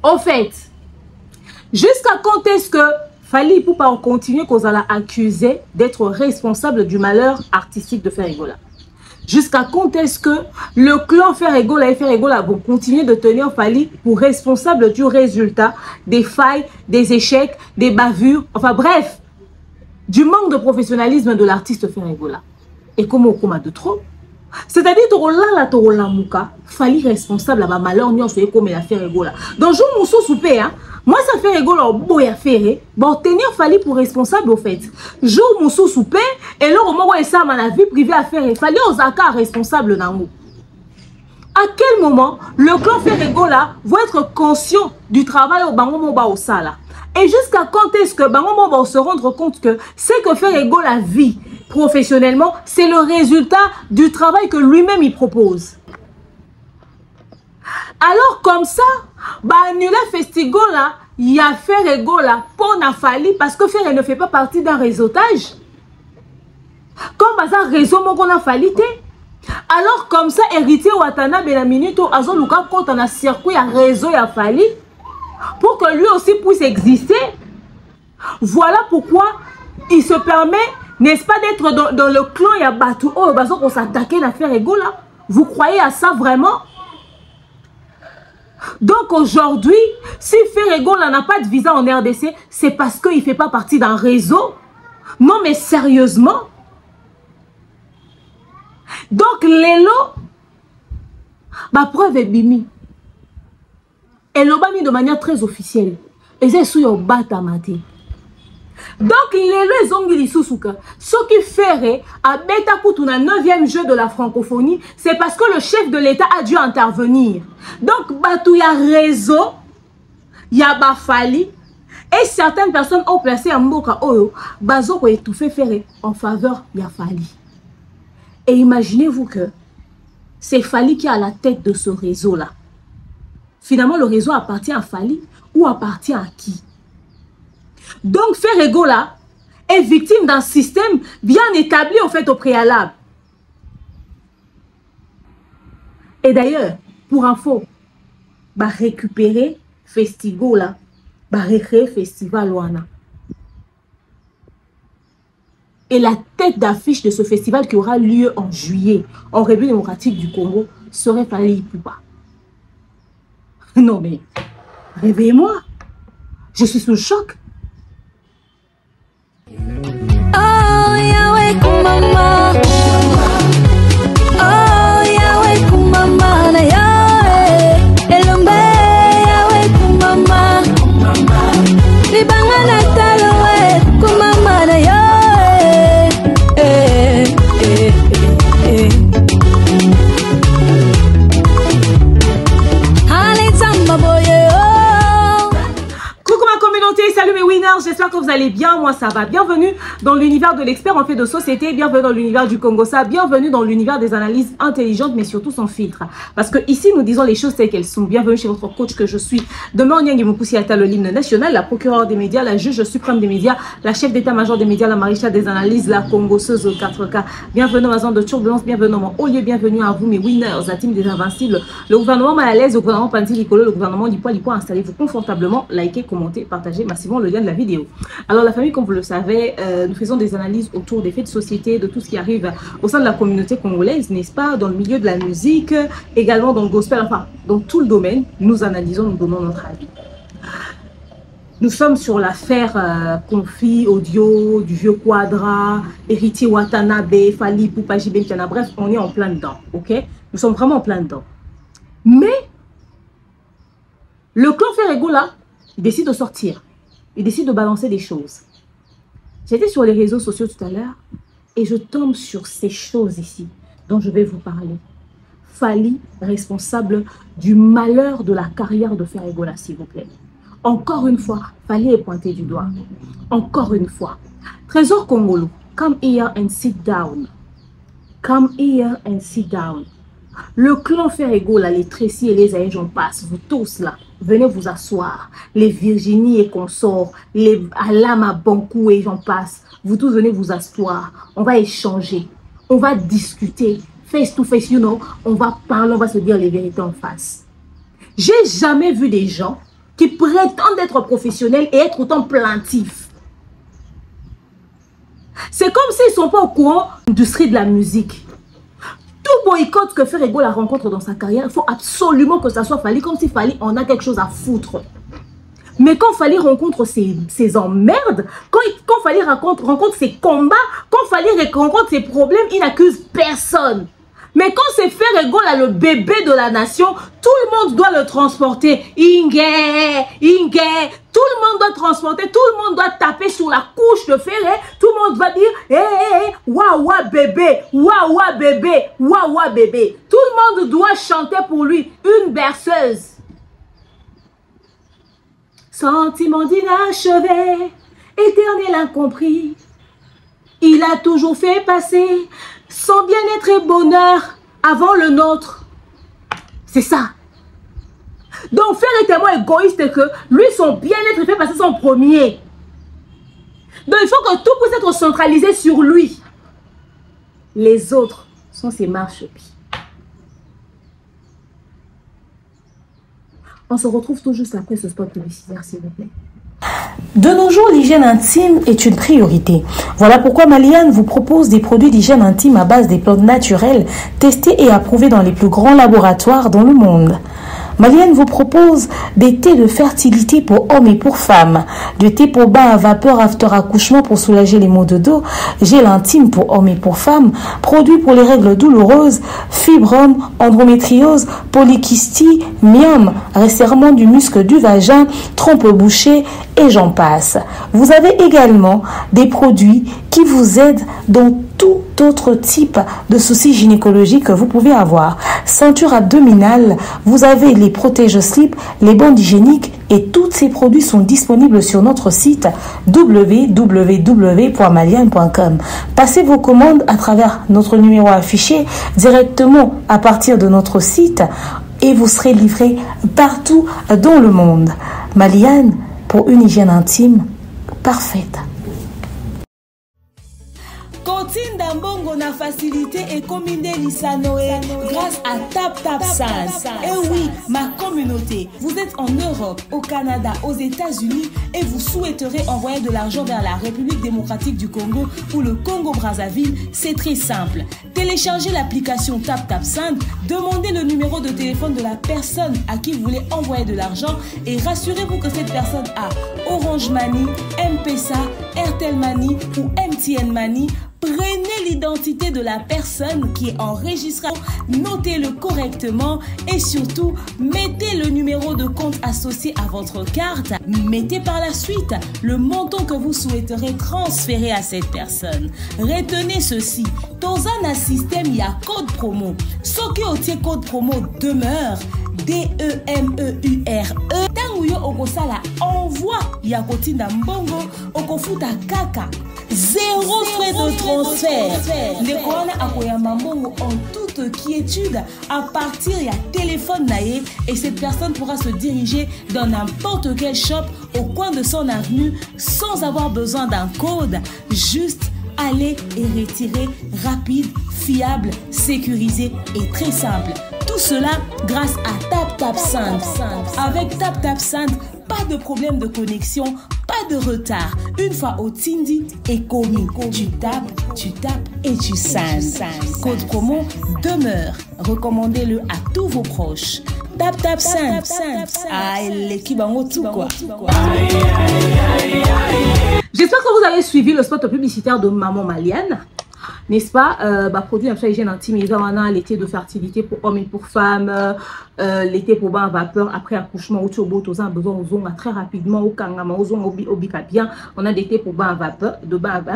Au fait, jusqu'à quand est-ce que Fally Ipupa continuer qu'on a accusé d'être responsable du malheur artistique de Ferregola? Jusqu'à quand est-ce que le clan Ferregola et Ferregola vont continuer de tenir Fally pour responsable du résultat, des failles, des échecs, des bavures, enfin bref, du manque de professionnalisme de l'artiste Ferregola? Et comme au coma de trop, c'est-à-dire que Fally responsable à ma malheur, nous fait comme la Ferregola. Donc, je me suis soupé, hein. Moi, ça fait Ferregola, bon, à faire, bon, tenir Fally pour responsable, au fait. Je me suis soupé, et là, au moment où ça, ma vie privée à faire, Fally aux accords responsable dans nous. À quel moment le clan Ferregola va être conscient du travail au Bangomo au Sala? Et jusqu'à quand est-ce que Bangomo va se rendre compte que ce que Ferregola vit professionnellement, c'est le résultat du travail que lui-même il propose? Alors comme ça, annuler Festigola, il y a Ferregola pour Fally parce que Ferre ne fait pas partie d'un réseautage. Comme ça, réseau mon qu'on a Fally. Alors comme ça, héritier Watana Benaminito, Azo Luka compte en a circuit à réseau et à Fally pour que lui aussi puisse exister. Voilà pourquoi il se permet, n'est-ce pas, d'être dans le clan et à Batou. Oh, parce qu'on s'attaquait à Ferregola. Vous croyez à ça vraiment? Donc aujourd'hui, si Ferregola n'a pas de visa en RDC, c'est parce qu'il ne fait pas partie d'un réseau. Non mais sérieusement. Donc Lelo, ma preuve est bimi. Elle l'a mis de manière très officielle. Et c'est sur le batamati. Donc Lelo Zongi Susuka, ce qui ferait à Beta Koutouna 9e jeu de la francophonie, c'est parce que le chef de l'État a dû intervenir. Donc Batou y a réseau, il y a Fally, et certaines personnes ont placé un Mboka Oyo, Bazo pour étouffer Ferré en faveur de Fally. Et imaginez-vous que c'est Fally qui est à la tête de ce réseau-là. Finalement, le réseau appartient à Fally ou appartient à qui? Donc, Ferregola est victime d'un système bien établi au fait au préalable. Et d'ailleurs, pour info, récupérer Festigola, recréer Festival Wana. Et la tête d'affiche de ce festival qui aura lieu en juillet en République démocratique du Congo serait Fally Ipupa. Non mais, réveillez-moi, je suis sous le choc. Oh Yahweh kumama, oh Yahweh kumama na Yahweh, elombe Yahweh kumama, libanga na talowe kumama na Yahweh, Alexandre Boye. Coucou ma communauté, salut mes winners, j'espère que vous allez bien, moi ça va. Bienvenue dans l'univers de l'expert en fait de société, bienvenue dans l'univers du Congossa, bienvenue dans l'univers des analyses intelligentes mais surtout sans filtre. Parce que ici nous disons les choses telles qu'elles sont. Bienvenue chez votre coach que je suis, Demain Onyangi Mokusiata, le l'hymne national, la procureure des médias, la juge suprême des médias, la chef d'état-major des médias, la maréchale des analyses, la congosseuse aux 4K. Bienvenue dans zone de turbulence, bienvenue au lieu, bienvenue à vous mes winners, la team des invincibles, le gouvernement mal à l'aise, le gouvernement Pantilicolo, le gouvernement du poids, installez-vous confortablement, likez, commentez, partagez massivement le lien de la vidéo. Alors la famille, comme vous le savez, nous faisons des analyses autour des faits de société, de tout ce qui arrive au sein de la communauté congolaise, n'est-ce pas, dans le milieu de la musique, également dans le gospel, enfin, dans tout le domaine, nous analysons, nous donnons notre avis. Nous sommes sur l'affaire conflit audio du vieux Quadra, héritier Watanabe, Fally Ipupa, JB Kiana, bref, on est en plein dedans, ok? Nous sommes vraiment en plein dedans. Mais, le clan Ferregola, il décide de sortir, il décide de balancer des choses. J'étais sur les réseaux sociaux tout à l'heure et je tombe sur ces choses ici dont je vais vous parler. Fally, responsable du malheur de la carrière de Ferregola, s'il vous plaît. Encore une fois, Fally est pointé du doigt. Encore une fois. Trésor Congolo, come here and sit down. Come here and sit down. Le clan Ferregola, les Tracy et les Aïe, j'en passe, vous tous là, venez vous asseoir. Les Virginie et consorts, les Alama Bankou et j'en passe, vous tous venez vous asseoir. On va échanger, on va discuter, face to face, you know, on va parler, on va se dire les vérités en face. J'ai jamais vu des gens qui prétendent être professionnels et être autant plaintifs. C'est comme s'ils ne sont pas au courant de l'industrie de la musique. Tout boycott que fait Ferego la rencontre dans sa carrière, il faut absolument que ça soit Fally, comme si Fally en a quelque chose à foutre. Mais quand Fally rencontre ses emmerdes, quand Fally rencontre ses combats, quand Fally rencontre ses problèmes, il n'accuse personne. Mais quand c'est Ferego là, le bébé de la nation, tout le monde doit le transporter. Inge, tout le monde doit transporter, tout le monde doit taper sur la couche de Ferré, tout le monde va dire waouh bébé, waouh bébé, waouh bébé. Tout le monde doit chanter pour lui une berceuse. Sentiment d'inachevé, éternel incompris. Il a toujours fait passer son bien-être et bonheur avant le nôtre. C'est ça. Donc, Ferré est tellement égoïste que lui, son bien-être fait passer son premier. Donc, il faut que tout puisse être centralisé sur lui. Les autres sont ses marchepieds. On se retrouve tout juste après ce spot publicitaire, s'il vous plaît. De nos jours, l'hygiène intime est une priorité. Voilà pourquoi Maliane vous propose des produits d'hygiène intime à base des plantes naturelles, testés et approuvés dans les plus grands laboratoires dans le monde. Maliane vous propose des thés de fertilité pour hommes et pour femmes, du thé pour bain à vapeur after accouchement pour soulager les maux de dos, gel intime pour hommes et pour femmes, produits pour les règles douloureuses, fibrome, endométriose, polykystie, myome, resserrement du muscle du vagin, trompe bouchée et j'en passe. Vous avez également des produits qui vous aident dans tout autre type de soucis gynécologiques que vous pouvez avoir. Ceinture abdominale, vous avez les protège-slip, les bandes hygiéniques et tous ces produits sont disponibles sur notre site www.maliane.com. Passez vos commandes à travers notre numéro affiché directement à partir de notre site et vous serez livré partout dans le monde. Maliane, pour une hygiène intime parfaite. Continue d'ambongo na facilité et combiner l'Isanoé grâce à TapTapSend. Et oui, ma communauté, vous êtes en Europe, au Canada, aux États-Unis et vous souhaiterez envoyer de l'argent vers la République démocratique du Congo ou le Congo-Brazzaville, c'est très simple. Téléchargez l'application TapTapSend, demandez le numéro de téléphone de la personne à qui vous voulez envoyer de l'argent et rassurez-vous que cette personne a Orange Money, M-Pesa, Airtel Money ou MTN Money. Prenez l'identité de la personne qui est enregistrée, notez-le correctement et surtout, mettez le numéro de compte associé à votre carte. Mettez par la suite le montant que vous souhaiterez transférer à cette personne. Retenez ceci, dans un système, il y a code promo. Ce qui est code promo demeure, DEMEURE. Tanguyo okosala envoi ya kotinda mbongo okofuta kaka. Zéro frais de transfert. Ndekwana akoyamba mbongo en toute quiétude à partir ya téléphone naé et cette personne pourra se diriger dans n'importe quel shop au coin de son avenue sans avoir besoin d'un code. Juste aller et retirer rapide, fiable, sécurisé et très simple. Tout cela grâce à TapTapSend. Avec TapTapSend, pas de problème de connexion, pas de retard. Une fois au Tindi et commis, tu tapes et tu sends. Code promo demeure. Recommandez-le à tous vos proches. TapTapSend. Ah, l'équipe en tout quoi. J'espère que vous avez suivi le spot publicitaire de Maman Maliane. N'est-ce pas? Produit un hygiène intime, l'été de fertilité pour hommes et pour femmes, l'été pour bain à vapeur après accouchement, au besoin très rapidement, au kangama, au bicapien. On a l'été pour bain à vapeur,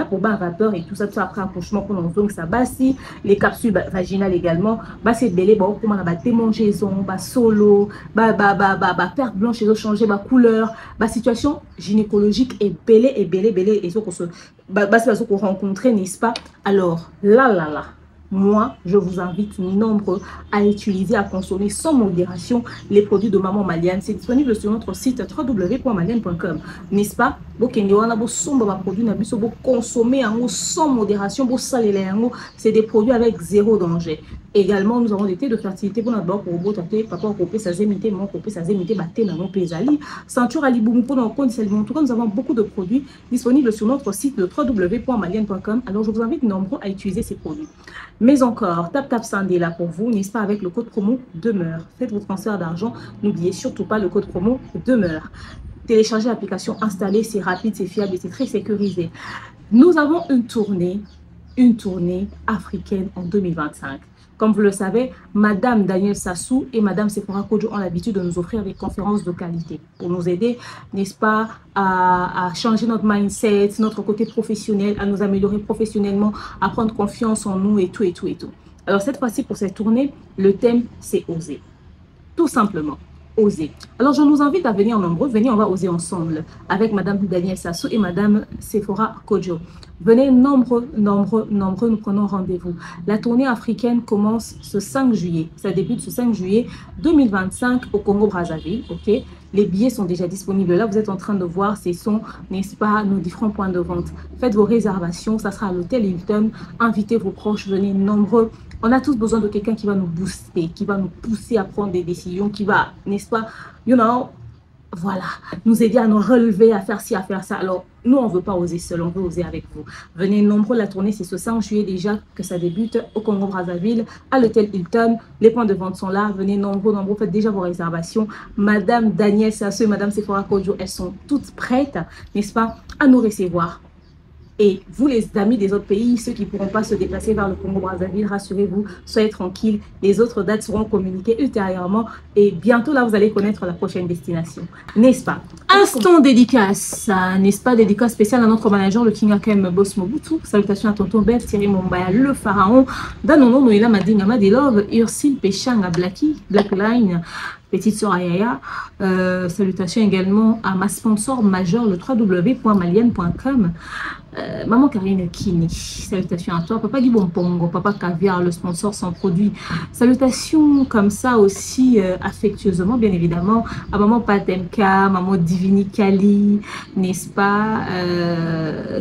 pour bain à vapeur et tout ça après accouchement pour nos ça bassi, les capsules vaginales également, c'est belé, comment on a démangeaison, solo, perte blanche et changer couleur, situation gynécologique est belé et ce qu'on se c'est qu'on rencontrer, n'est-ce pas? Alors, là. moi, je vous invite nombreux à utiliser, à consommer sans modération les produits de Maman Maliane. C'est disponible sur notre site www.maliane.com. N'est-ce pas? Consommer sans modération, c'est des produits avec zéro danger. Également, nous avons des thés de fertilité pour notre robot, papa, copé, ça zémité, mon copé, ça zémité, baté, nanon, pézali, ceinture aliboum, pour nos comptes, en tout cas, nous avons beaucoup de produits disponibles sur notre site de www.maliane.com. Alors, je vous invite nombreux à utiliser ces produits. Mais encore, TapTap Sand est là pour vous, n'est-ce pas, avec le code promo Demeure. Faites vos transferts d'argent, n'oubliez surtout pas le code promo Demeure. Téléchargez l'application, installée, c'est rapide, c'est fiable et c'est très sécurisé. Nous avons une tournée africaine en 2025. Comme vous le savez, Madame Danielle Sassou et Madame Sephora Kodjo ont l'habitude de nous offrir des conférences de qualité pour nous aider, n'est-ce pas, à changer notre mindset, notre côté professionnel, à nous améliorer professionnellement, à prendre confiance en nous et tout, et tout, et tout. Alors cette fois-ci, pour cette tournée, le thème, c'est oser. Tout simplement. Oser. Alors, je nous invite à venir nombreux. Venez, on va oser ensemble avec Madame Danielle Sassou et Madame Sephora Kodjo. Venez nombreux, nous prenons rendez-vous. La tournée africaine commence ce 5 juillet. Ça débute ce 5 juillet 2025 au Congo-Brazzaville. Ok, les billets sont déjà disponibles. Là, vous êtes en train de voir, ce sont, n'est-ce pas, nos différents points de vente. Faites vos réservations. Ça sera à l'hôtel Hilton. Invitez vos proches. Venez nombreux. On a tous besoin de quelqu'un qui va nous booster, qui va nous pousser à prendre des décisions, qui va, n'est-ce pas, voilà, nous aider à nous relever, à faire ci, à faire ça. Alors, nous, on ne veut pas oser seul, on veut oser avec vous. Venez nombreux, la tournée, c'est ce 5 juillet déjà que ça débute au Congo-Brazzaville, à l'hôtel Hilton. Les points de vente sont là. Venez nombreux, faites déjà vos réservations. Madame Danielle Sassou et Madame Sephora Kodjo, elles sont toutes prêtes, n'est-ce pas, à nous recevoir. Et vous, les amis des autres pays, ceux qui ne pourront pas se déplacer vers le Congo-Brazzaville, rassurez-vous, soyez tranquilles. Les autres dates seront communiquées ultérieurement. Et bientôt, là, vous allez connaître la prochaine destination. N'est-ce pas? Instant dédicace, n'est-ce pas? Dédicace spéciale à notre manager, le King Akem Boss Mobutu. Salutations à Tonton Bev, Thierry Mombaya, le Pharaon. Danono, Noïla Madinga Madilove, Ursine Péchanga Blacky, Blackline. Petite sœur Ayaya, salutations également à ma sponsor majeure, le www.maliane.com. Maman Karine Kini, salutations à toi. Papa Guy Bonpongo, Papa Caviar, le sponsor sans produit. Salutations comme ça aussi, affectueusement, bien évidemment, à Maman Patemka, Maman Divini Kali, n'est-ce pas?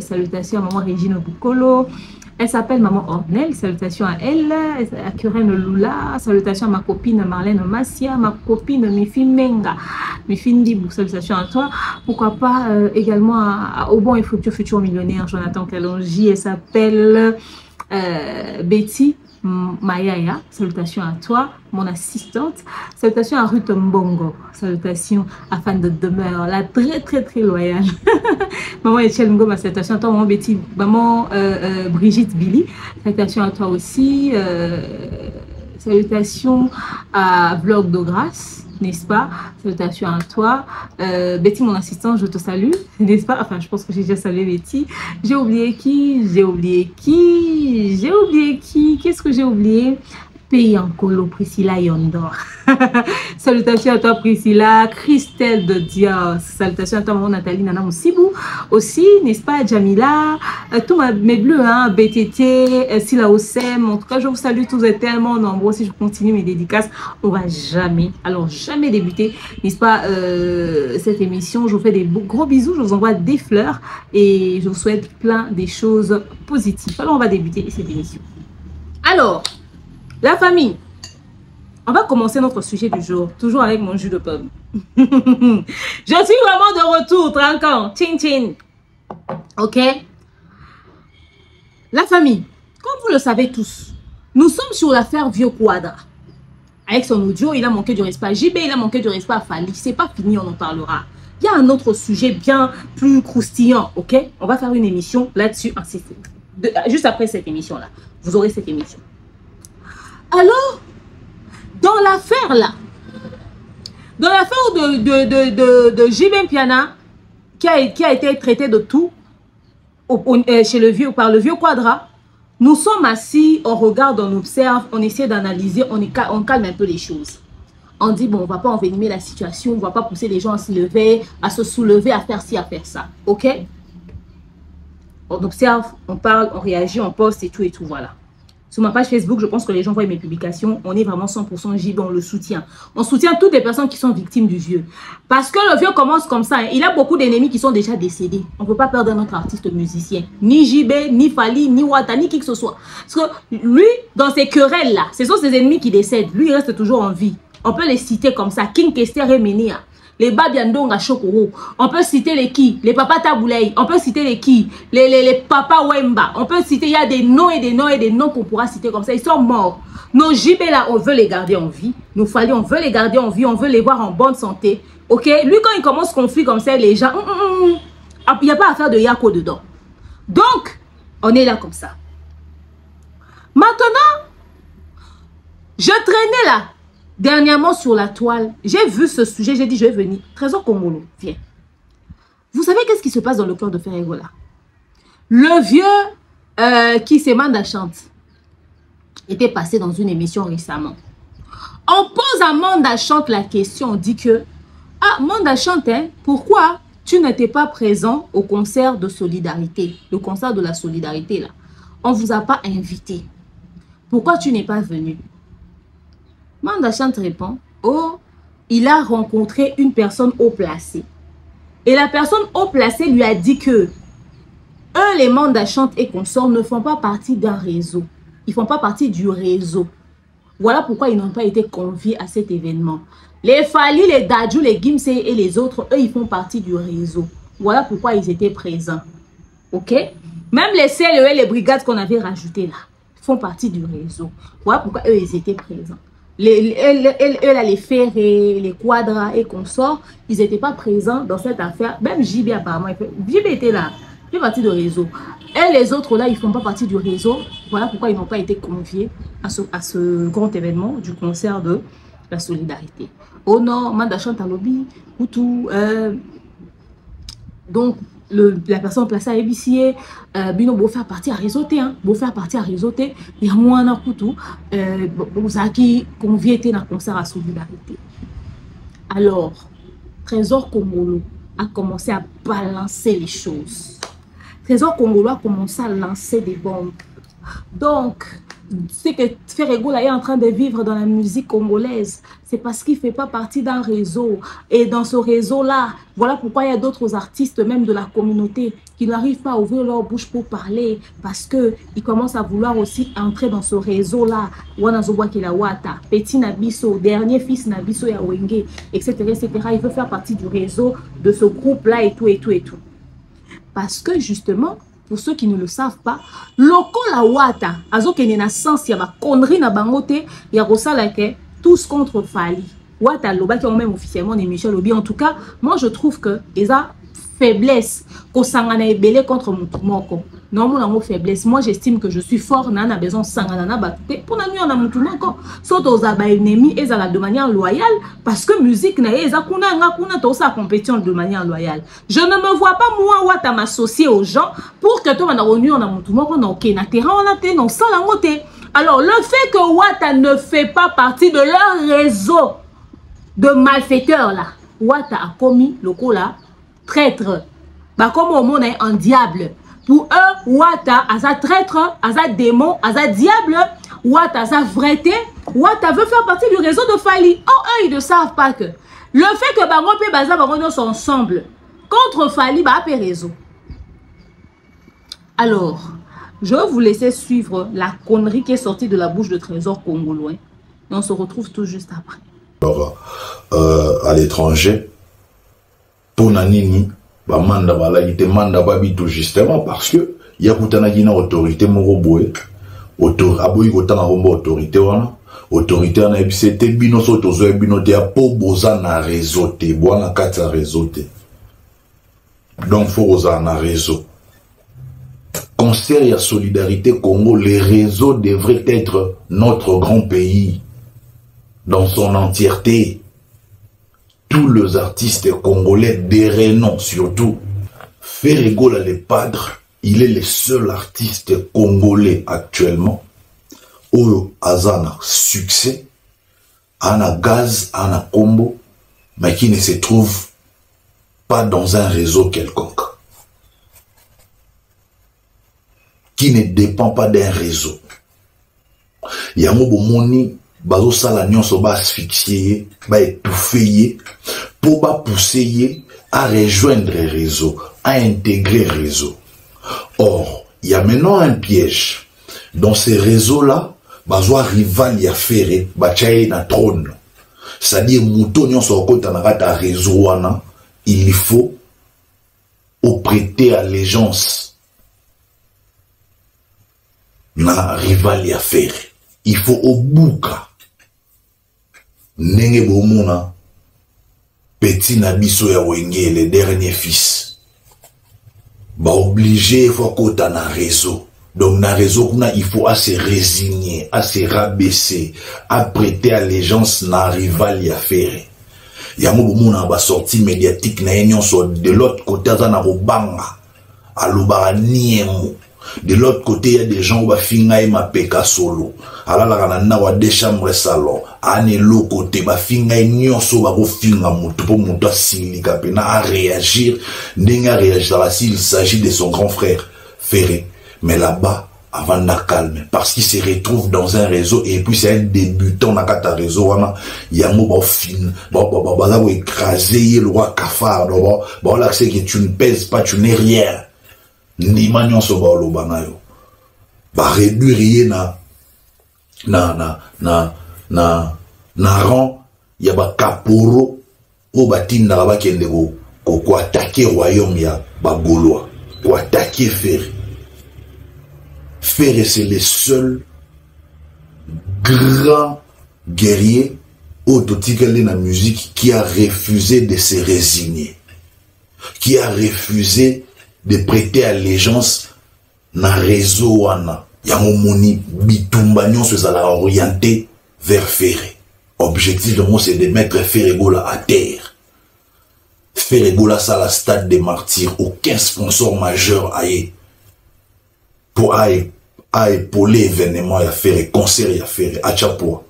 Salutations à Maman Régine Bukolo. Elle s'appelle Maman Ornel, salutations à elle, à Kurène Lula, salutations à ma copine Marlène Massia, ma copine Mifi Menga, Mifi Ndibou, salutations à toi. Pourquoi pas également au bon et futur millionnaire Jonathan Kalonji, elle s'appelle Betty Mayaya, salutations à toi, mon assistante. Salutations à Ruth Mbongo, salutations à Fan de Demeure, la très loyale. Maman Etienne Ngoma, salutations à toi. Maman Betty, maman Brigitte Billy, salutations à toi aussi. Salutations à Vlog de Grâce, n'est-ce pas? Salutations à toi. Betty, mon assistante, je te salue, n'est-ce pas? Enfin, je pense que j'ai déjà salué Betty. J'ai oublié qui? Qu'est-ce que j'ai oublié? Pays en colo, Priscilla Yondor. Salutations à toi, Priscilla. Christelle de Dios. Salutations à toi, maman Nathalie Nana Moussibou. Aussi, n'est-ce pas, Jamila. Tous mes bleus, hein, BTT, Sila Osem. En tout cas, je vous salue tous, vous êtes tellement nombreux. Si je continue mes dédicaces, on va jamais, alors jamais débuter, n'est-ce pas, cette émission. Je vous fais des gros bisous, je vous envoie des fleurs et je vous souhaite plein des choses positives. Alors, on va débuter cette émission. Alors, la famille, on va commencer notre sujet du jour, toujours avec mon jus de pomme. Je suis vraiment de retour, tranquille, tchin tchin. Ok? La famille, comme vous le savez tous, nous sommes sur l'affaire Vieux Quadra. Avec son audio, il a manqué du respect à JB, il a manqué du respect à Fali. C'est pas fini, on en parlera. Il y a un autre sujet bien plus croustillant, ok? On va faire une émission là-dessus, juste après cette émission-là. Vous aurez cette émission. Alors, dans l'affaire là, dans l'affaire de JB Piana, qui a été traité de tout par le Vieux Quadra, nous sommes assis, on regarde, on observe, on essaie d'analyser, on calme un peu les choses. On dit, bon, on ne va pas envenimer la situation, on ne va pas pousser les gens à se lever, à se soulever, à faire ci, à faire ça. Ok? On observe, on parle, on réagit, on poste et tout, voilà. Sur ma page Facebook, je pense que les gens voient mes publications. On est vraiment 100% JB, on le soutient. On soutient toutes les personnes qui sont victimes du vieux. Parce que le vieux commence comme ça. Hein. Il a beaucoup d'ennemis qui sont déjà décédés. On ne peut pas perdre notre artiste musicien. Ni JB, ni Fali, ni Wata, ni qui que ce soit. Parce que lui, dans ces querelles-là, ce sont ses ennemis qui décèdent. Lui, il reste toujours en vie. On peut les citer comme ça. King Kester et Menia. Les Babiandonga Chokoro. On peut citer les qui? Les papas Taboulay. On peut citer les qui? Les papas Wemba. On peut citer, il y a des noms et des noms et des noms qu'on pourra citer comme ça. Ils sont morts. Nos JB là, on veut les garder en vie. Nos Fali, on veut les garder en vie. On veut les voir en bonne santé. Ok? Lui, quand il commence conflit comme ça, les gens, il n'y a pas à faire de Yako dedans. Donc, on est là comme ça. Maintenant, je traînais là. Dernièrement sur la toile, j'ai vu ce sujet, j'ai dit je vais venir. Trésor Kongolo, viens. Vous savez qu'est-ce qui se passe dans le cœur de Ferregola? Le vieux qui s'est Mandachante était passé dans une émission récemment. On pose à Mandachante la question, on dit que ah Mandachante, hein, pourquoi tu n'étais pas présent au concert de solidarité, le concert de la solidarité là? On ne vous a pas invité. Pourquoi tu n'es pas venu? Mandachante répond, oh, il a rencontré une personne haut placée. Et la personne haut placée lui a dit que eux, les Mandachante et consorts, ne font pas partie d'un réseau. Ils ne font pas partie du réseau. Voilà pourquoi ils n'ont pas été conviés à cet événement. Les Fali, les Dadju, les Gimse et les autres, eux, ils font partie du réseau. Voilà pourquoi ils étaient présents. Ok? Même les CLE et les brigades qu'on avait rajoutées là, font partie du réseau. Voilà pourquoi eux, ils étaient présents. Les ferrés, les quadras et consorts, ils n'étaient pas présents dans cette affaire. Même JB apparemment, JB était là, il fait partie du réseau. Et les autres là, ils ne font pas partie du réseau. Voilà pourquoi ils n'ont pas été conviés à ce grand événement du concert de la solidarité. Oh non, Mandachante à lobby, ou tout. Donc, la personne placée à ébicier, Bino beau faire partie à réseauter, hein, beau faire partie à réseauter, il y a moins d'un couteau, vous avez qui convié dans le concert à solidarité. Alors, Trésor Kongolo a commencé à balancer les choses. Trésor Kongolo a commencé à lancer des bombes. Donc, c'est que Ferregola est en train de vivre dans la musique congolaise. C'est parce qu'il ne fait pas partie d'un réseau. Et dans ce réseau-là, voilà pourquoi il y a d'autres artistes, même de la communauté, qui n'arrivent pas à ouvrir leur bouche pour parler. Parce qu'ils commencent à vouloir aussi entrer dans ce réseau-là. Wanazoba Kilawata, Petit Nabiso, dernier fils Nabiso Yawenge, etc., etc. Il veut faire partie du réseau de ce groupe-là et tout, et tout, et tout. Parce que justement, pour ceux qui ne le savent pas, loko la wata, azo kene na sens ya ba connerie na bangote, ya rosala ke tous contre Fali. Wata loba qui ont même officiellement des Michel Obi. En tout cas, moi je trouve que les a faiblesse ko sangana ebele contre mutumoko. Non mon amour faiblesse. Moi j'estime que je suis fort, nana besoin sangana na batte pour na nuit na mutumoko. Soto aux ennemi et za de manière loyale parce que musique na eza kuna nga kuna to sa compétition de manière loyale. Je ne me vois pas moi Wata m'associer aux gens pour que toi na renu na mutumoko na OK na terrain on a té non sala ngote. Alors le fait que Wata ne fait pas partie de leur réseau de malfaiteurs là, Wata a commis le coup là traître. Bah comme au monde est un diable. Pour eux, Wata a sa traître, a sa démon, a sa diable, Wata a sa vraieté, Wata veut faire partie du réseau de Fali. Oh, eux, ils ne savent pas que le fait que Bango et Baza Bango sont ensemble contre Fali, bah, a réseau. Alors, je vais vous laisser suivre la connerie qui est sortie de la bouche de Trésor Kongolo. Et on se retrouve tout juste après. Alors, à l'étranger, pour Nanini, bah manda bala il demande babitou justement parce que il y a kutana gina autorité moroboé aboyi kotanga rombo autorité wana autorité na ebisete bino soto zo bino te po boza na réseau te bwana kati ya réseau te donc faut boza na réseau concert ya solidarité Congo les réseaux devraient être notre grand pays dans son entièreté. Tous les artistes congolais des renom surtout. Ferregola le Padre, il est le seul artiste congolais actuellement où Azana succès, Ana Gaz, Ana Combo, mais qui ne se trouve pas dans un réseau quelconque. Qui ne dépend pas d'un réseau. Yango bomoni bazo sala nyonso ba asphyxier, ba étouffer pour ba pousser à rejoindre le réseau, à intégrer le réseau. Or, il y a maintenant un piège. Dans ces réseaux-là, bazo rival ya ferré, ba tchaye na trône. C'est-à-dire mouton nyonso okota na kata réseau wana, il faut prêter allégeance na rival ya ferré. Il faut au bouka. Nenge bomona petit nabiso ya wenge le dernier fils. Ba obligé faut kota na réseau. Donc na réseau kuna il faut à se résigner, à se rabaisser, à prêter allégeance na rival ya ferré. Yango bomona ba sortie médiatique na union so de l'autre côté za na robanga. Alobara niemo. De l'autre côté, il y a des gens qui ont fait ma peka solo. Alors, il y a des chambres salon. De l'autre côté, il y a des gens qui ont réagir. S'il s'agit de son grand frère Ferré. Mais là-bas, avant de calme. Parce qu'il se retrouve dans un réseau. Et puis, c'est un débutant dans un réseau. Il y a un mot fin. Il a écrasé le roi cafard. Là, c'est que tu ne pèses pas, tu n'es rien. Ni manyon so ba lo banayo ba réduire na rang ya ba kaporo o batinda ba kende ko attaquer royaume ya ba Gaulois ko attaquer Ferré. Ferré c'est le seul grand guerrier autotiquel dans la musique qui a refusé de se résigner, qui a refusé de prêter allégeance na réseau wana. Yango moni bitumba nyonso ezala orienté vers Ferré. Objectif de moi c'est de mettre Ferré Gola à terre. Ferré Gola ça la stade des martyrs. Aucun sponsor majeur aille pour épauler événement à Ferré, concert à Ferré, à Chapoua.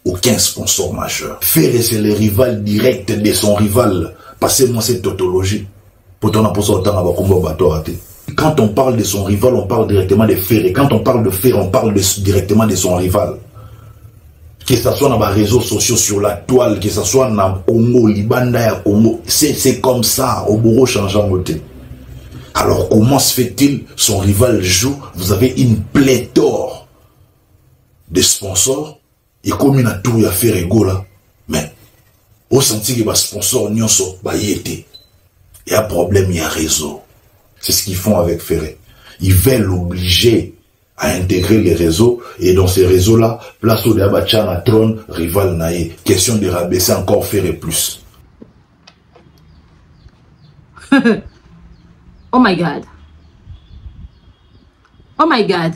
Aucun sponsor majeur. Ferré c'est le rival direct de son rival. Passez-moi cette tautologie. Quand on parle de son rival, on parle directement de Ferré. Quand on parle de Ferré, on parle directement de son rival. Que ce soit dans les réseaux sociaux, sur la toile, que ce soit dans Congo, Libanda, Congo, c'est comme ça, au bureau changeant côté. Alors comment se fait-il, son rival joue, vous avez une pléthore de sponsors, et comme il a tout à faire Gola, mais au senti que les sponsors n'y sont pas été. Il y a un problème, il y a un réseau. C'est ce qu'ils font avec Ferré. Ils veulent l'obliger à intégrer les réseaux. Et dans ces réseaux-là, place au Diabacha na trône, rival naïe. Question de rabaisser encore Ferré plus. Oh my God. Oh my God.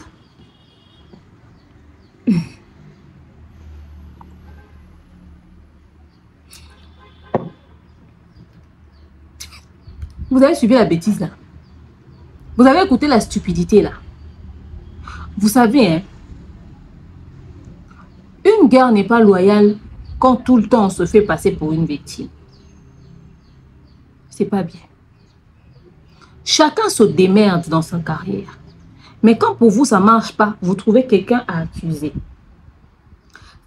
Vous avez suivi la bêtise là. Vous avez écouté la stupidité là. Vous savez, hein, une guerre n'est pas loyale quand tout le temps on se fait passer pour une victime. C'est pas bien. Chacun se démerde dans sa carrière. Mais quand pour vous ça marche pas, vous trouvez quelqu'un à accuser.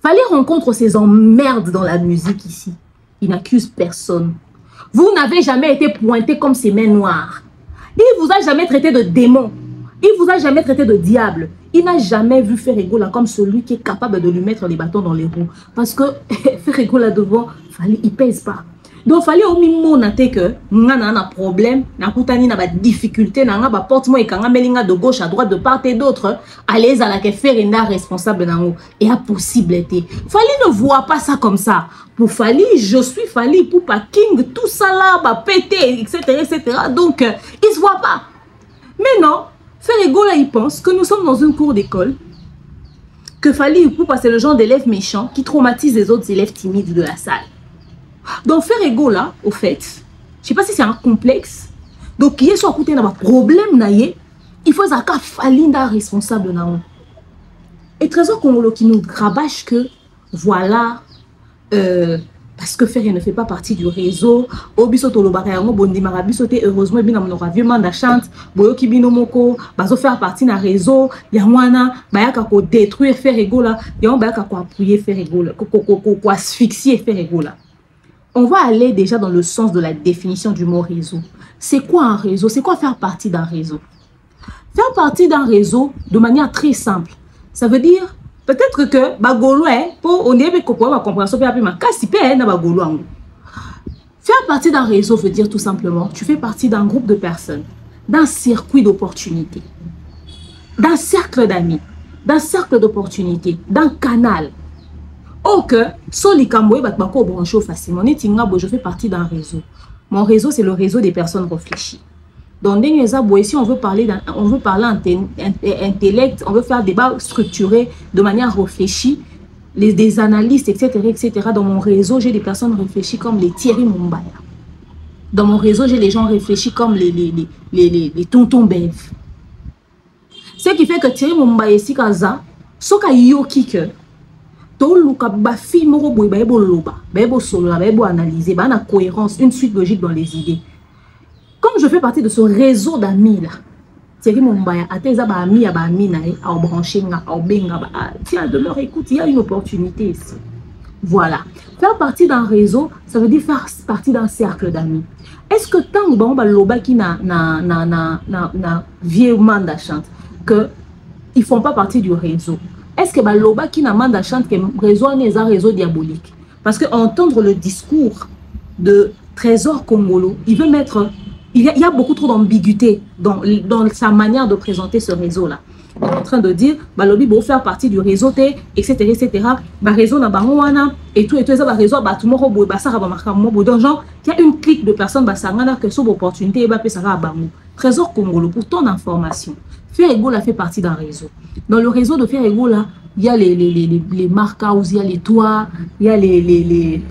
Fallait rencontrer ces emmerdes dans la musique ici. Ils n'accusent personne. Vous n'avez jamais été pointé comme ces mains noires. Il vous a jamais traité de démon. Il vous a jamais traité de diable. Il n'a jamais vu Ferré Gola comme celui qui est capable de lui mettre les bâtons dans les roues. Parce que Ferré Gola devant, il pèse pas. Donc, il fallait au minimum que nous avons un problème, nous avons des difficultés, nous avons un portement et de gauche à droite, de part et d'autre. Allez à la que Ferré est responsable et à possibilité. Fali ne voit pas ça comme ça. Pour Fali, je suis Fali, pour pas King, tout ça là, bah pété, etc., etc. Donc, il ne se voit pas. Mais non, Ferré Gola, il pense que nous sommes dans une cour d'école, que Fali Ipupa, c'est le genre d'élève méchant qui traumatise les autres élèves timides de la salle. Donc, Ferré Gola, au fait, je ne sais pas si c'est un complexe. Donc, il y a soit côté d'un problème, il faut que Fali soit responsable. Et Trésor Congolo qui nous rabâche que, voilà, Parce que Ferré ne fait pas partie du réseau. Obiso Tolobarayango, Bondimara Bisote, heureusement, bien dans mon vieux manda chante, Boyoki Binomoko, Bazo faire partie d'un réseau, Yamwana, Bayaka ko détruire Ferrego là, Yamon Bayaka ko appuyer Ferrego là, ko asphyxier Ferrego là. On va aller déjà dans le sens de la définition du mot réseau. C'est quoi un réseau? C'est quoi faire partie d'un réseau? Faire partie d'un réseau de manière très simple. Ça veut dire, peut-être que Bagolo, pour on est ma compréhension, faire partie d'un réseau veut dire tout simplement, tu fais partie d'un groupe de personnes, d'un circuit d'opportunités, d'un cercle d'amis, d'un cercle d'opportunités, d'un canal. Oh que, je fais partie d'un réseau. Mon réseau, c'est le réseau des personnes réfléchies. Dans ici, on veut parler intellect, on veut faire des débats structurés de manière réfléchie, des analystes, etc. Dans mon réseau, j'ai des personnes réfléchies comme les Thierry Mumbaya. Dans mon réseau, j'ai des gens réfléchis comme les tontons Bev. Ce qui fait que Thierry Mumbaya, si kaza, soka yoki que analyser, une cohérence, une suite logique dans les idées. Comme je fais partie de ce réseau d'amis là, Thierry Mumbaya, tiens, de leur écoute, il y a une opportunité ici. Voilà. Faire partie d'un réseau, ça veut dire faire partie d'un cercle d'amis. Est-ce que tant que loba qui na vieux manda chante que ils font pas partie du réseau? Est-ce que loba qui na manda chante que réseau n'est un réseau diabolique? Parce que entendre le discours de Trésor Congolo, il veut mettre, il y a beaucoup trop d'ambiguïté dans sa manière de présenter ce réseau-là. Il est en train de dire, lobby pour faire partie du réseau, etc. Réseau na bangoana et tout ça, réseau tout le monde genre, il y a une clique de personnes que sont opportunités et Trésor Congolo, pour ton information, Ferrego là fait partie d'un réseau. Dans le réseau de Ferrego là, il y a les marques house, il y a les toits, il y a les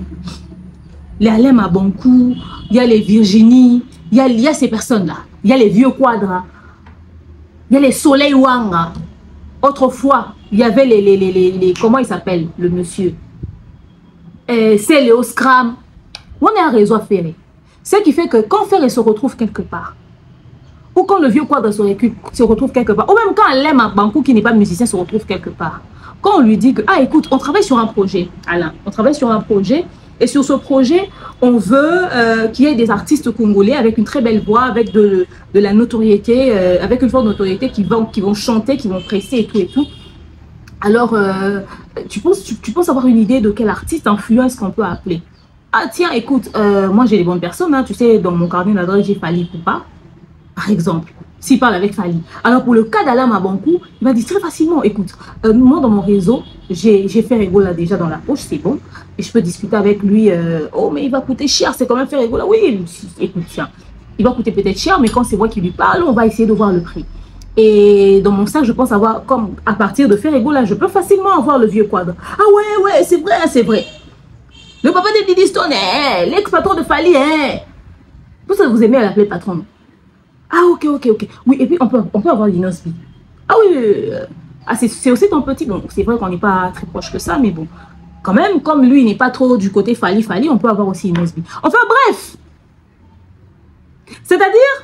Alem à Bankou, il y a les Virginie, il y a ces personnes-là. Il y a les vieux quadras, il y a les Soleil Wanga. Autrefois, il y avait les comment il s'appelle le monsieur? C'est Léo Scram. On est un réseau à Ferré. Ce qui fait que quand Ferré se retrouve quelque part, ou quand le vieux quadre se retrouve quelque part, ou même quand Alem à Bankou qui n'est pas musicien se retrouve quelque part, quand on lui dit que, ah écoute, on travaille sur un projet, Alain, on travaille sur un projet, et sur ce projet, on veut qu'il y ait des artistes congolais avec une très belle voix, avec de la notoriété, avec une forte notoriété qui vont chanter, qui vont presser et tout. Alors, tu penses avoir une idée de quel artiste influence qu'on peut appeler? Ah tiens, écoute, moi j'ai des bonnes personnes, hein, tu sais, dans mon carnet d'adresse, j'ai Fali Poupa, par exemple. S'il parle avec Fali. Alors pour le cas d'Alam à Bankou, il m'a dit très facilement, écoute, moi dans mon réseau, j'ai Ferrego là déjà dans la poche, c'est bon. Et je peux discuter avec lui, oh mais il va coûter cher, c'est quand même Ferrego là. Oui, écoute, tiens, il va coûter peut-être cher, mais quand c'est moi qui lui parle, on va essayer de voir le prix. Et dans mon sac, je pense avoir, comme à partir de Ferrego là, je peux facilement avoir le vieux quadre. Ah ouais, c'est vrai, c'est vrai. Le papa de Didi Stone, l'ex-patron de Fali, Pour ça, vous aimez à l'appeler patron. Ah ok. Oui, et puis on peut avoir l'Inosby. Ah oui, ah, c'est aussi ton petit. Bon, c'est vrai qu'on n'est pas très proche que ça, mais bon. Quand même, comme lui, il n'est pas trop du côté Fali, on peut avoir aussi Inosby. Enfin bref. C'est-à-dire,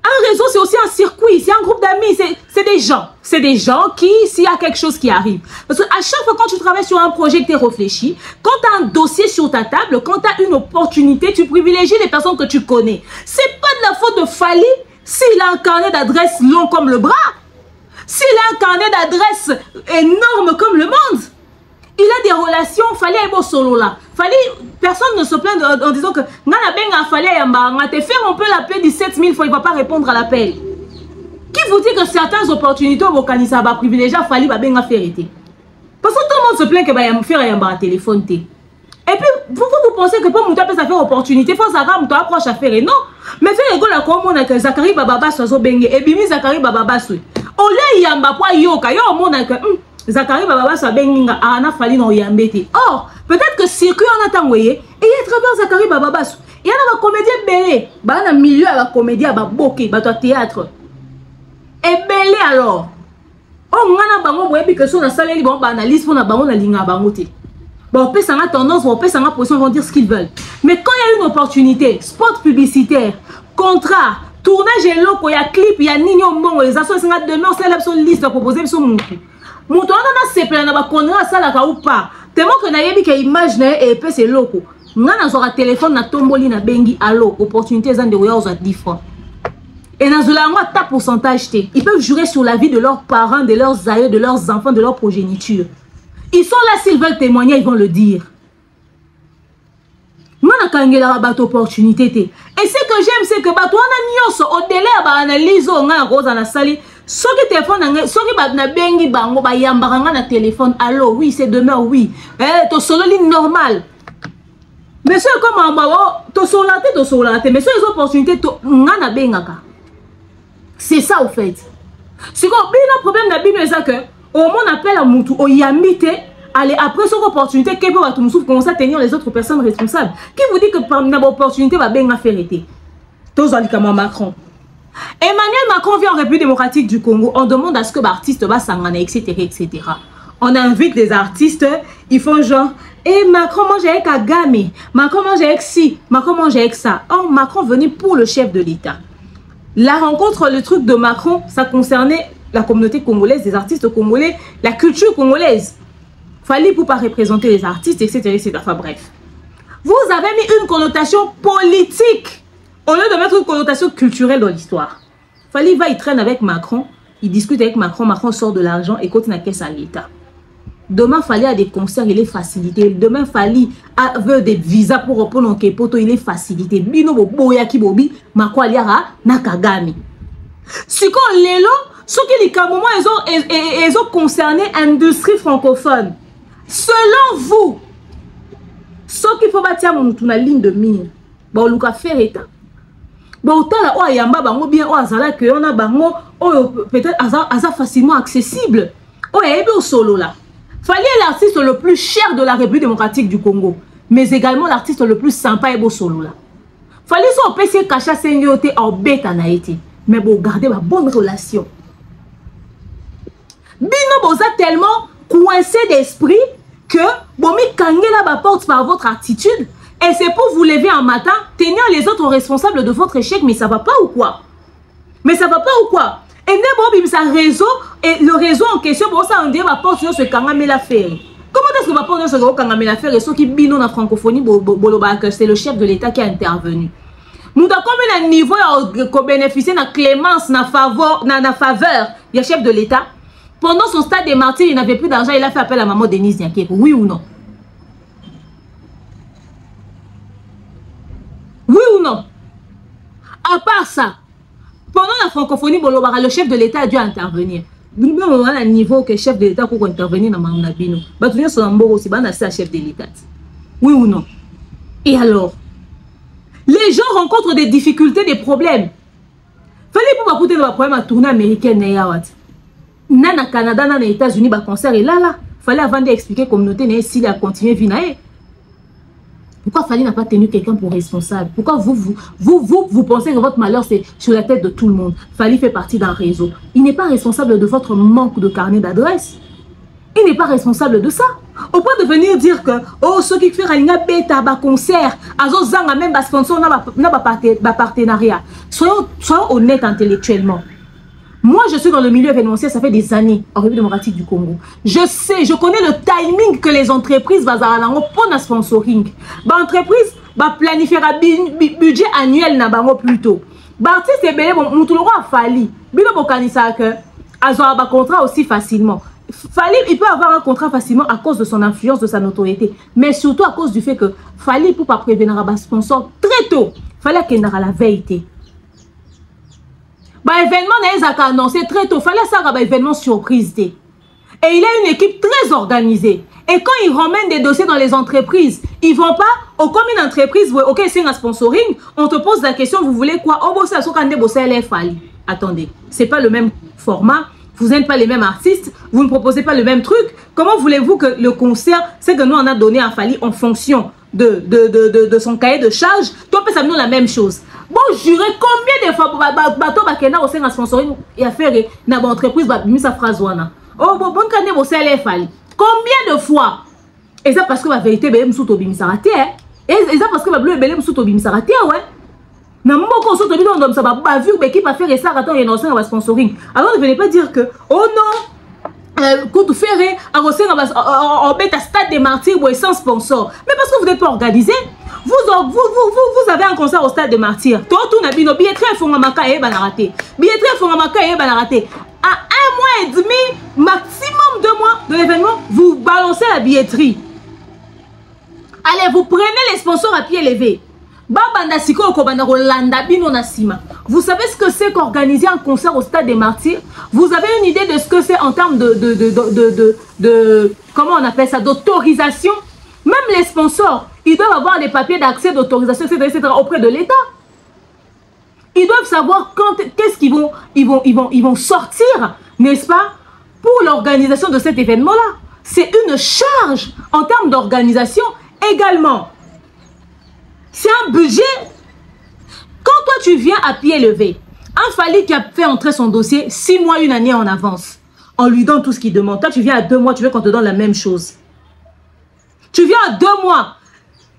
un réseau, c'est aussi un circuit, c'est un groupe d'amis, c'est des gens. C'est des gens qui, s'il y a quelque chose qui arrive. Parce qu'à chaque fois quand tu travailles sur un projet que tu es réfléchi, quand tu as un dossier sur ta table, quand tu as une opportunité, tu privilégies les personnes que tu connais. C'est pas de la faute de Fali s'il a un carnet d'adresse long comme le bras. S'il a un carnet d'adresse énorme comme le monde. Il a des relations, Fali est beau solo là. Fali, personne ne se plaint en disant que Fali on peut l'appeler 17 000 fois, il ne va pas répondre à l'appel. Qui vous dit que certaines opportunités au Kanisa va privilégier Fali va bien faire été? Parce que tout le monde se plaint que va faire un téléphone. Et puis, vous pensez que pour monter ça faire opportunité, il faut savoir que approche à faire. Non, mais faire égo la comme on a que Zachary Bababa soit bengue et bimi Zachary Bababa soit. Au lieu yamba po yoka yo on a que Zachary Bababa soit benga ana Fali no yambete. Or, peut-être que circuit on attend voyez et il y a très bien Zachary Bababa. Il y a un comédien belé, bah un milieu à la comédie à boké, bah toi théâtre. Et belé alors. Oh, on a bango boye que son a salé bon analyse pour na bango na linga bango te. bon, on peut s'en tendance, on peut s'en position, ils vont dire ce qu'ils veulent. Mais quand il y a une opportunité, spot publicitaire, contrat, tournage et loco, il y a clip, il y a nini au monde, les associations demain, on s'élève sur une liste proposée sur mon cul. Mon tour, on a séparé, on a connu ça là ou pas. Tellement que na yebi que image na et puis c'est loco. Ngana zora téléphone na tomboli na bengi allo, opportunité zan de roya aux 10 francs. Et dans la ta pourcentage, ils peuvent jurer sur la vie de leurs parents, de leurs aïeux, de leurs enfants, de leur progéniture. Ils sont là, s'ils veulent témoigner, ils vont le dire. Moi, je n'ai pas d'opportunité. Et ce que j'aime, c'est que au-delà de l'analyse, on a rose dans la salle. Ceux qui téléphone, ceux qui na bengi bango, ba yambaranga na téléphone, allô, oui, c'est demain, oui. To solo ligne normale. Mais ceux comme en bas, to solate, mais ceux les opportunités, to ngana bengaka. C'est ça au fait. C'est quoi le problème de la Bible, c'est que au moins on appelle à Moutou, au Yamite, allez après cette opportunité, qu'est-ce que vous avez commencé à tenir les autres personnes responsables. Qui vous dit que par une opportunité va bien faire été? Tous en comme Macron. Emmanuel Macron vient en République démocratique du Congo, on demande à ce que l'artiste va s'engager, etc., etc. On invite des artistes, ils font genre, et Macron mange avec Kagame, Macron mange avec ci, Macron mange avec ça. Or, Macron venait pour le chef de l'État. La rencontre, le truc de Macron, ça concernait la communauté congolaise, les artistes congolais, la culture congolaise. Fallait pour pas représenter les artistes, etc., etc. Enfin bref. Vous avez mis une connotation politique au lieu de mettre une connotation culturelle dans l'histoire. Fallait va, il traîne avec Macron, il discute avec Macron, Macron sort de l'argent et continue à caisse à l'État. Demain, fallait à des concerts, il est facilité. Demain, fallait avoir des visas pour reprendre en Kepoto, il est facilité. Bino boya ki bobi, Macron aliara nakagami. Si qu'on l'élo, ce qui les moment ils ont concerné l'industrie francophone. Selon vous, ce qu'il faut bâtir la ligne de mire, bon, on va faire état. Bon, là, oh, yamba, bango bien, oh, azala, que on a bango, oh, peut-être, asa facilement accessible. Oh, il y a un solo là. Fallait l'artiste le plus cher de la République démocratique du Congo, mais également l'artiste le plus sympa et beau solo là. Fallait son PC cacha senyote en bête en Haïti, mais bon, garder ma bonne relation. Bino boza tellement coincé d'esprit que bon mi kangela ba porte par votre attitude et c'est pour vous lever un matin, tenir les autres responsables de votre échec, mais ça va pas ou quoi? Mais ça va pas ou quoi? Et ne ça réseau et le réseau en question bon ça on dit va porte sur ce kangame la faire. Comment est-ce que va porte sur ce kangame la faire et ceux qui bino na francophonie boloba que c'est le chef de l'État qui a intervenu. Nous avons combien de niveau à bénéficier de clémence na faveur il y a chef de l'État. Pendant son stade des martyrs, il n'avait plus d'argent, il a fait appel à maman Denise Nyakeko. Oui ou non? Oui ou non? À part ça, pendant la francophonie, le chef de l'État a dû intervenir. Nous avons un niveau que le chef de l'État peut intervenir dans Mamna Bino. Nous avons aussi un chef de l'État. Oui ou non? Et alors? Les gens rencontrent des difficultés, des problèmes. Fallait pour écouter le problème à tourner américain. Nana Canada, nana États-Unis, bah concert et là. Fallait avant d'expliquer communauté s'il a continué vinae. Pourquoi Fallait n'a pas tenu quelqu'un pour responsable? Pourquoi vous pensez que votre malheur c'est sur la tête de tout le monde? Fallait fait partie d'un réseau. Il n'est pas responsable de votre manque de carnet d'adresse. Il n'est pas responsable de ça. Au point de venir dire que oh ceux qui font un bêta ba concert, azo zanga même ba sponsor n'a pas partenariat. Soyons honnêtes intellectuellement. Moi, je suis dans le milieu événementiel, ça fait des années, en République démocratique du Congo. Je sais, je connais le timing que les entreprises vont pour le sponsoring. L'entreprise va planifier un budget annuel plutôt. L'artiste est belé, mon tout le roi a fallu. Bilo bokanisa que avoir un contrat aussi facilement. Il peut avoir un contrat facilement à cause de son influence, de sa notoriété. Mais surtout à cause du fait que fallait pour pas prévenir un sponsor très tôt. Fallait qu'il y ait la veille. Bah événement n'a annoncé très tôt, fallait ça un événement surprise. Et il a une équipe très organisée. Et quand ils ramènent des dossiers dans les entreprises, ils vont pas au comme une entreprise, ok c'est un sponsoring, on te pose la question, vous voulez quoi? Oh bossa sokande bossa LFI. Attendez, c'est pas le même format, vous n'êtes pas les mêmes artistes, vous ne proposez pas le même truc. Comment voulez-vous que le concert, c'est que nous on a donné à Fally en fonction de son cahier de charge, toi peut nous la même chose. Bon, jurez combien de fois bateau bakena au sein sponsoring et affaire na ba entreprise ba mis sa phrase wana. Oh bon canne bo CLF Fally. Combien de fois Et ça parce que la vérité, c'est que vous bimisarate. Et ça parce que la bleu, c'est que vous bimisarate, ouais. Mais moi, quand vous avez dit, ça va vu que l'équipe a fait ça, attends, il y a un sponsoring. Alors, ne venez pas dire que, oh non, quand vous ferez, on met à Stade des Martyrs sans sponsor. Mais parce que vous n'êtes pas organisé, vous avez un concert au Stade des Martyrs. Tout le monde, billetterie, Fongamaka et Banarate. Billetterie, Fongamaka et Banarate. À 1 mois et demi, maximum 2 mois de l'événement, vous balancez la billetterie. Allez, vous prenez les sponsors à pied levé. Vous savez ce que c'est qu'organiser un concert au Stade des Martyrs? Vous avez une idée de ce que c'est en termes de comment on appelle ça, d'autorisation? Même les sponsors, ils doivent avoir des papiers d'accès, d'autorisation, etc., auprès de l'État. Ils doivent savoir qu'est-ce qu'ils vont sortir, n'est-ce pas, pour l'organisation de cet événement-là. C'est une charge en termes d'organisation également. C'est un budget. Quand toi tu viens à pied levé, un Fally qui a fait entrer son dossier 6 mois, 1 année en avance, on lui donne tout ce qu'il demande. Toi tu viens à 2 mois, tu veux qu'on te donne la même chose. Tu viens à 2 mois.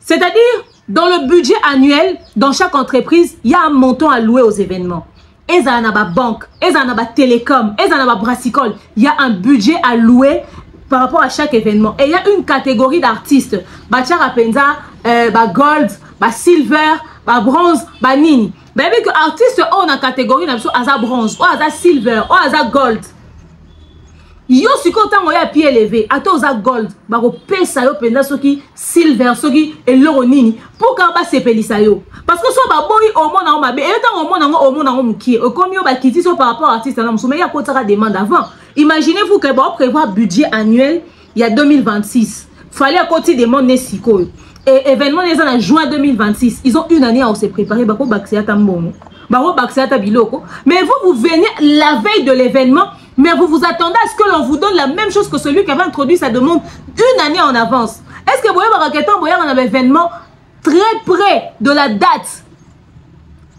C'est-à-dire, dans le budget annuel, dans chaque entreprise, il y a un montant alloué aux événements. Et ça n'a pas banque, et ça n'a pas télécom, et ça n'a pas brassicole. Il y a un budget alloué par rapport à chaque événement. Et il y a une catégorie d'artistes. Bachar Apenza, gold, silver, bronze, nini. Mais avec artistes, on a une catégorie, on a bronze, on a silver, on a gold. Yo si content on a pied élevé, attends on a gold, bako pesa yo penda soki silver soki et l'oro nini. Pourquoi pas sepelisa yo? Parce que so ba boy au monde na mabe, et tant au monde na muki, comme yo ba kiti so par rapport à artiste na musome ya kotaka demande avant. Imaginez-vous que bon prévoir budget annuel, il y a 2026. Fallait à côté demande nesiko. Et événement les en juin 2026, ils ont 1 année à se préparer bako bakse ata mbongo. Bako bakse ata biloko. Mais vous venez la veille de l'événement. Mais vous vous attendez à ce que l'on vous donne la même chose que celui qui avait introduit sa demande 1 année en avance. Est-ce que vous voyez un événement très près de la date?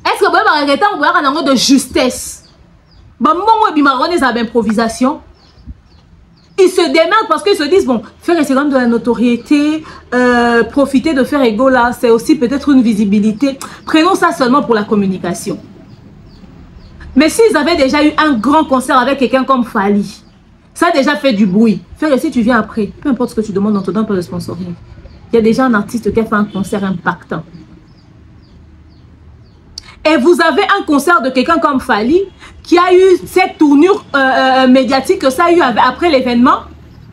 Est-ce que vous voyez un de justesse? Improvisation. Ils se démerdent parce qu'ils se disent, bon, faire c'est comme de la notoriété, profiter de faire égaux là, c'est aussi peut-être une visibilité. Prenons ça seulement pour la communication. Mais s'ils avaient déjà eu un grand concert avec quelqu'un comme Fally, ça a déjà fait du bruit. Faire si tu viens après, peu importe ce que tu demandes, on te donne pas de sponsoring. Il y a déjà un artiste qui a fait un concert impactant. Et vous avez un concert de quelqu'un comme Fally qui a eu cette tournure médiatique que ça a eu après l'événement.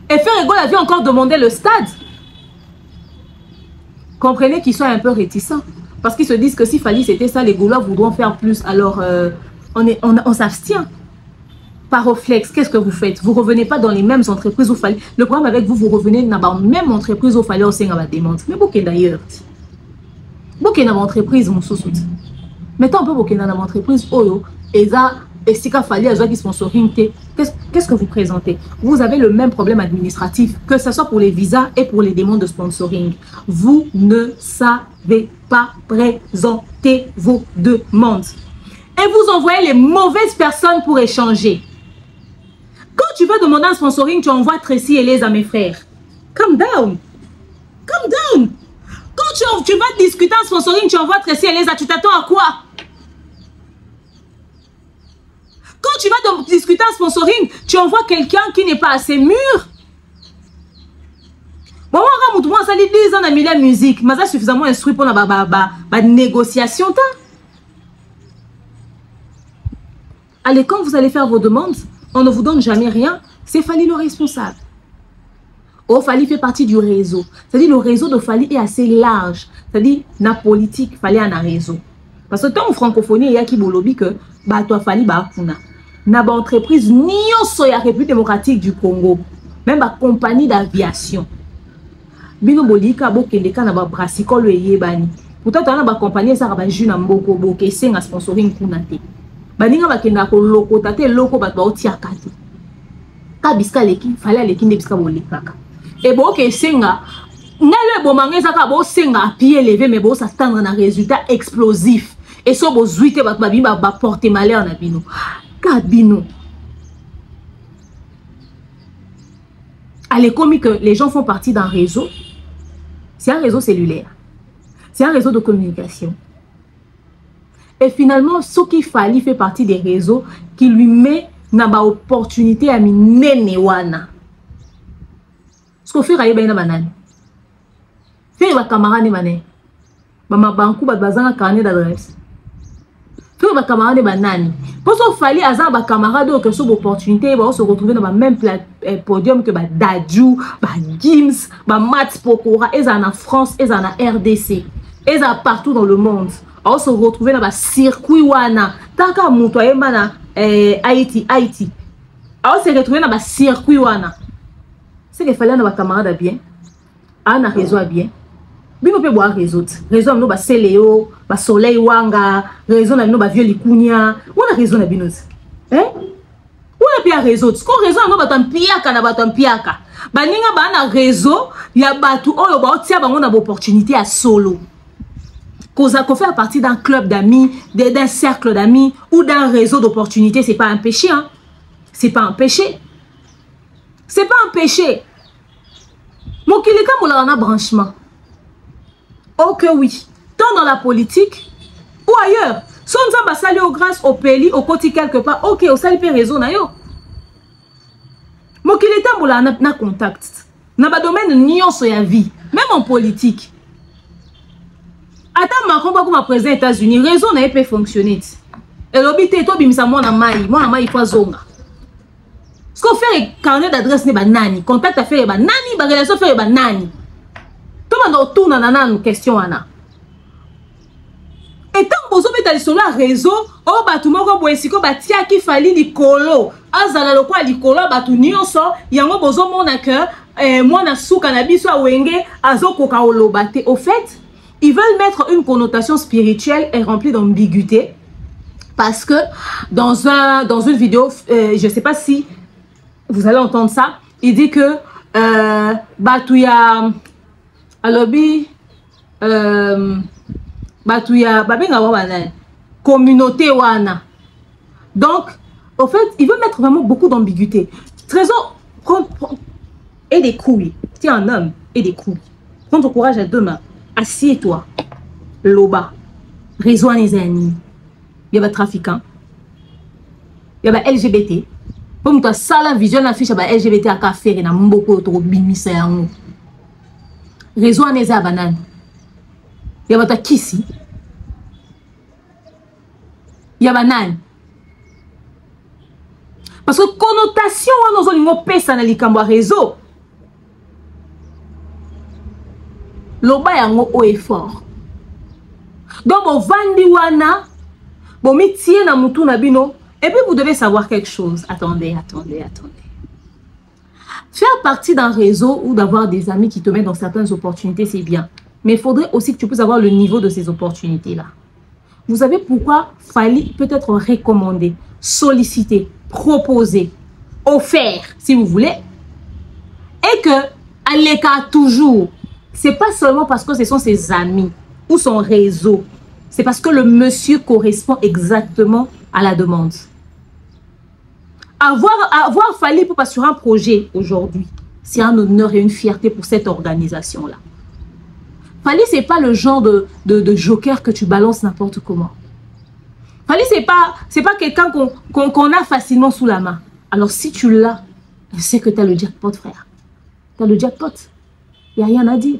Et Ferrego avait encore demandé le stade. Comprenez qu'ils soient un peu réticents. Parce qu'ils se disent que si Fally c'était ça, les Gaulois voudront faire plus. Alors, on s'abstient. Par réflexe, qu'est-ce que vous faites? Vous ne revenez pas dans les mêmes entreprises où Fally. Le problème avec vous, vous revenez dans la même entreprise où Fally aussi dans la demande. Mais beaucoup d'ailleurs. Beaucoup dans l'entreprise, mon sous-soute. Mettons un peu beaucoup dans l'entreprise. Et ça, et si Fally a qui sponsoring, qu'est-ce que vous présentez? Vous avez le même problème administratif, que ce soit pour les visas et pour les demandes de sponsoring. Vous ne savez pas présenter vos demandes. Et vous envoyez les mauvaises personnes pour échanger. Quand tu veux demander un sponsoring, tu envoies Tracy et les à mes frères. Calm down. Calm down. Quand tu vas discuter un sponsoring, tu envoies Tracy et les à, tu t'attends à quoi? Quand tu vas discuter un sponsoring, tu envoies quelqu'un qui n'est pas assez mûr. Bon, moi, ça dit 10 ans dans la musique, mais ça suffisamment instruit pour la négociation. Allez, quand vous allez faire vos demandes, on ne vous donne jamais rien. C'est Fally le responsable. Oh, Fally fait partie du réseau. C'est-à-dire le réseau de Fally est assez large. C'est-à-dire, la politique, Fally a un réseau. Parce que tant en francophonie, il y a qui bolobi que toi Fally kuna. Na ba entreprise nyonso ya République démocratique du Congo. Même ba compagnie d'aviation. Bino bolika bo kendeka na ba brassicole yebani. Pourtant on a ba compagnie ça ba juna mboko boke senga sponsoring kuna te. Baninga bakenda ko loko tate loko bat ba otiaka te. Ka biska leki Fally leki nde biska bolikaka. Et boke senga nele bomangeza ka bo senga à pied levé mais bo s'attendre na résultat explosif. Et so bo zuite bat ba porter malheur na bino. Kabino. Allez, comme que les gens font partie d'un réseau, C'est un réseau cellulaire. C'est un réseau de communication. Et finalement, ce qu'il fallait fait partie des réseaux qui lui met dans l'opportunité à minene wana. Ce qu'on fait, c'est que banane. Faire la camarade mané. Maman banku bazanga carnet d'adresse. Faire la camarade banane. Parce qu'il fallait avoir des camarades qui ont l'opportunité de se retrouver dans le même podium que Dadju, Gims, Mats Pokora, ils sont en France, ils sont en RDC, ils sont partout dans le monde. On se retrouver dans le circuit wana. Tant qu'à montoyer mana Haïti. On se retrouver dans le circuit wana. C'est qu'il fallait avoir des camarades bien, un réseau bien. Bino pe boire réseau. Réseau no ba Seléo, ba Soleil Wanga, réseau na no ba Vieux Likunia. On a réseau na bino. Hein? On a bien réseau. Ce qu'on réseau no ba tampiaka na ba tampiaka. Ba ninga ba na réseau, ya batu oyo ba otia ba ngona opportunité à solo. Koza ko faire partie d'un club d'amis, d'un cercle d'amis ou d'un réseau d'opportunités, c'est pas un péché hein. C'est pas un péché. C'est pas un péché. Mon kilika moula na branchement. Oh que oui, tant dans la politique ou ailleurs. Si on a sali au grâce au pays, au côté quelque part, ok, au sali pe réseau na yo. Mo kilita moula na contact. Na ba domaine nyonso ya vie, même en politique. Attends, Macron va comme président des États-Unis, réseau n'a pas fonctionné. Et l'obité to bimisa moi na mai faut zonga. Ce qu'on fait carnet d'adresse n'est pas nani, contact à faire ba nani, ba relation faire ba nani. Tout le monde tourne dans question ana. Et tant que vous avez sur le réseau, oh bah tout le monde boit siko bah tia qui fallait du colo. Azala le quoi du colo bah tout nyonso, yango bozo mon cœur, moi na sou cannabis ou wenge azo koka olobate. Au fait, ils veulent mettre une connotation spirituelle et remplie d'ambiguïté parce que dans une vidéo, je sais pas si vous allez entendre ça, il dit que Batouya alobi Batouya babenga wana communauté wana. Donc au fait il veut mettre vraiment beaucoup d'ambiguïté. Trésor et des couilles, tu es un homme et des couilles, prends ton courage à deux mains, assieds-toi, loba rejoins les amis, il y a des trafiquants, il y a des LGBT. Comme tu as ça la vision affiche à LGBT à café et na mboko to bimisa yango. Réseau en eza banane. Il y a qui ici? Il y a banane. Parce que connotation on a nos pesa na likambo réseau. Loba yango o effort. Donc bon vandi wana bon mi tie na mutu na bino. Et puis vous devez savoir quelque chose. Attendez. Faire partie d'un réseau ou d'avoir des amis qui te mettent dans certaines opportunités, c'est bien. Mais il faudrait aussi que tu puisses avoir le niveau de ces opportunités-là. Vous savez pourquoi fallait peut-être recommander, solliciter, proposer, offert, si vous voulez. Et que, à l'écart toujours, c'est pas seulement parce que ce sont ses amis ou son réseau. C'est parce que le monsieur correspond exactement à la demande. Avoir fallu pour assurer un projet aujourd'hui, c'est un honneur et une fierté pour cette organisation-là. Fali, c'est pas le genre de joker que tu balances n'importe comment. Fali, c'est pas quelqu'un qu'on a facilement sous la main. Alors si tu l'as, je sais que tu as le jackpot, frère. Tu as le jackpot. Il n'y a rien à dire.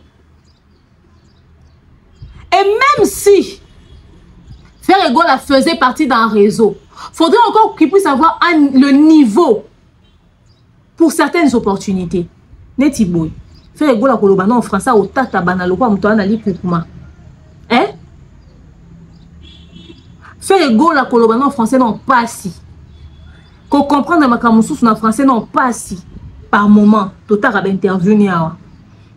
Et même si Faire Ego la faisait partie d'un réseau, faudrait encore qu'il puisse avoir le niveau pour certaines opportunités. Neti boy. Faire Ego la kolobana en français au tata banalo kwa mto anali kukuma. Hein? Faire Ego la kolobana en français non pas si. Qu'on comprendre ma kamusu en français non pas si. Par moment, tota rabe intervenir.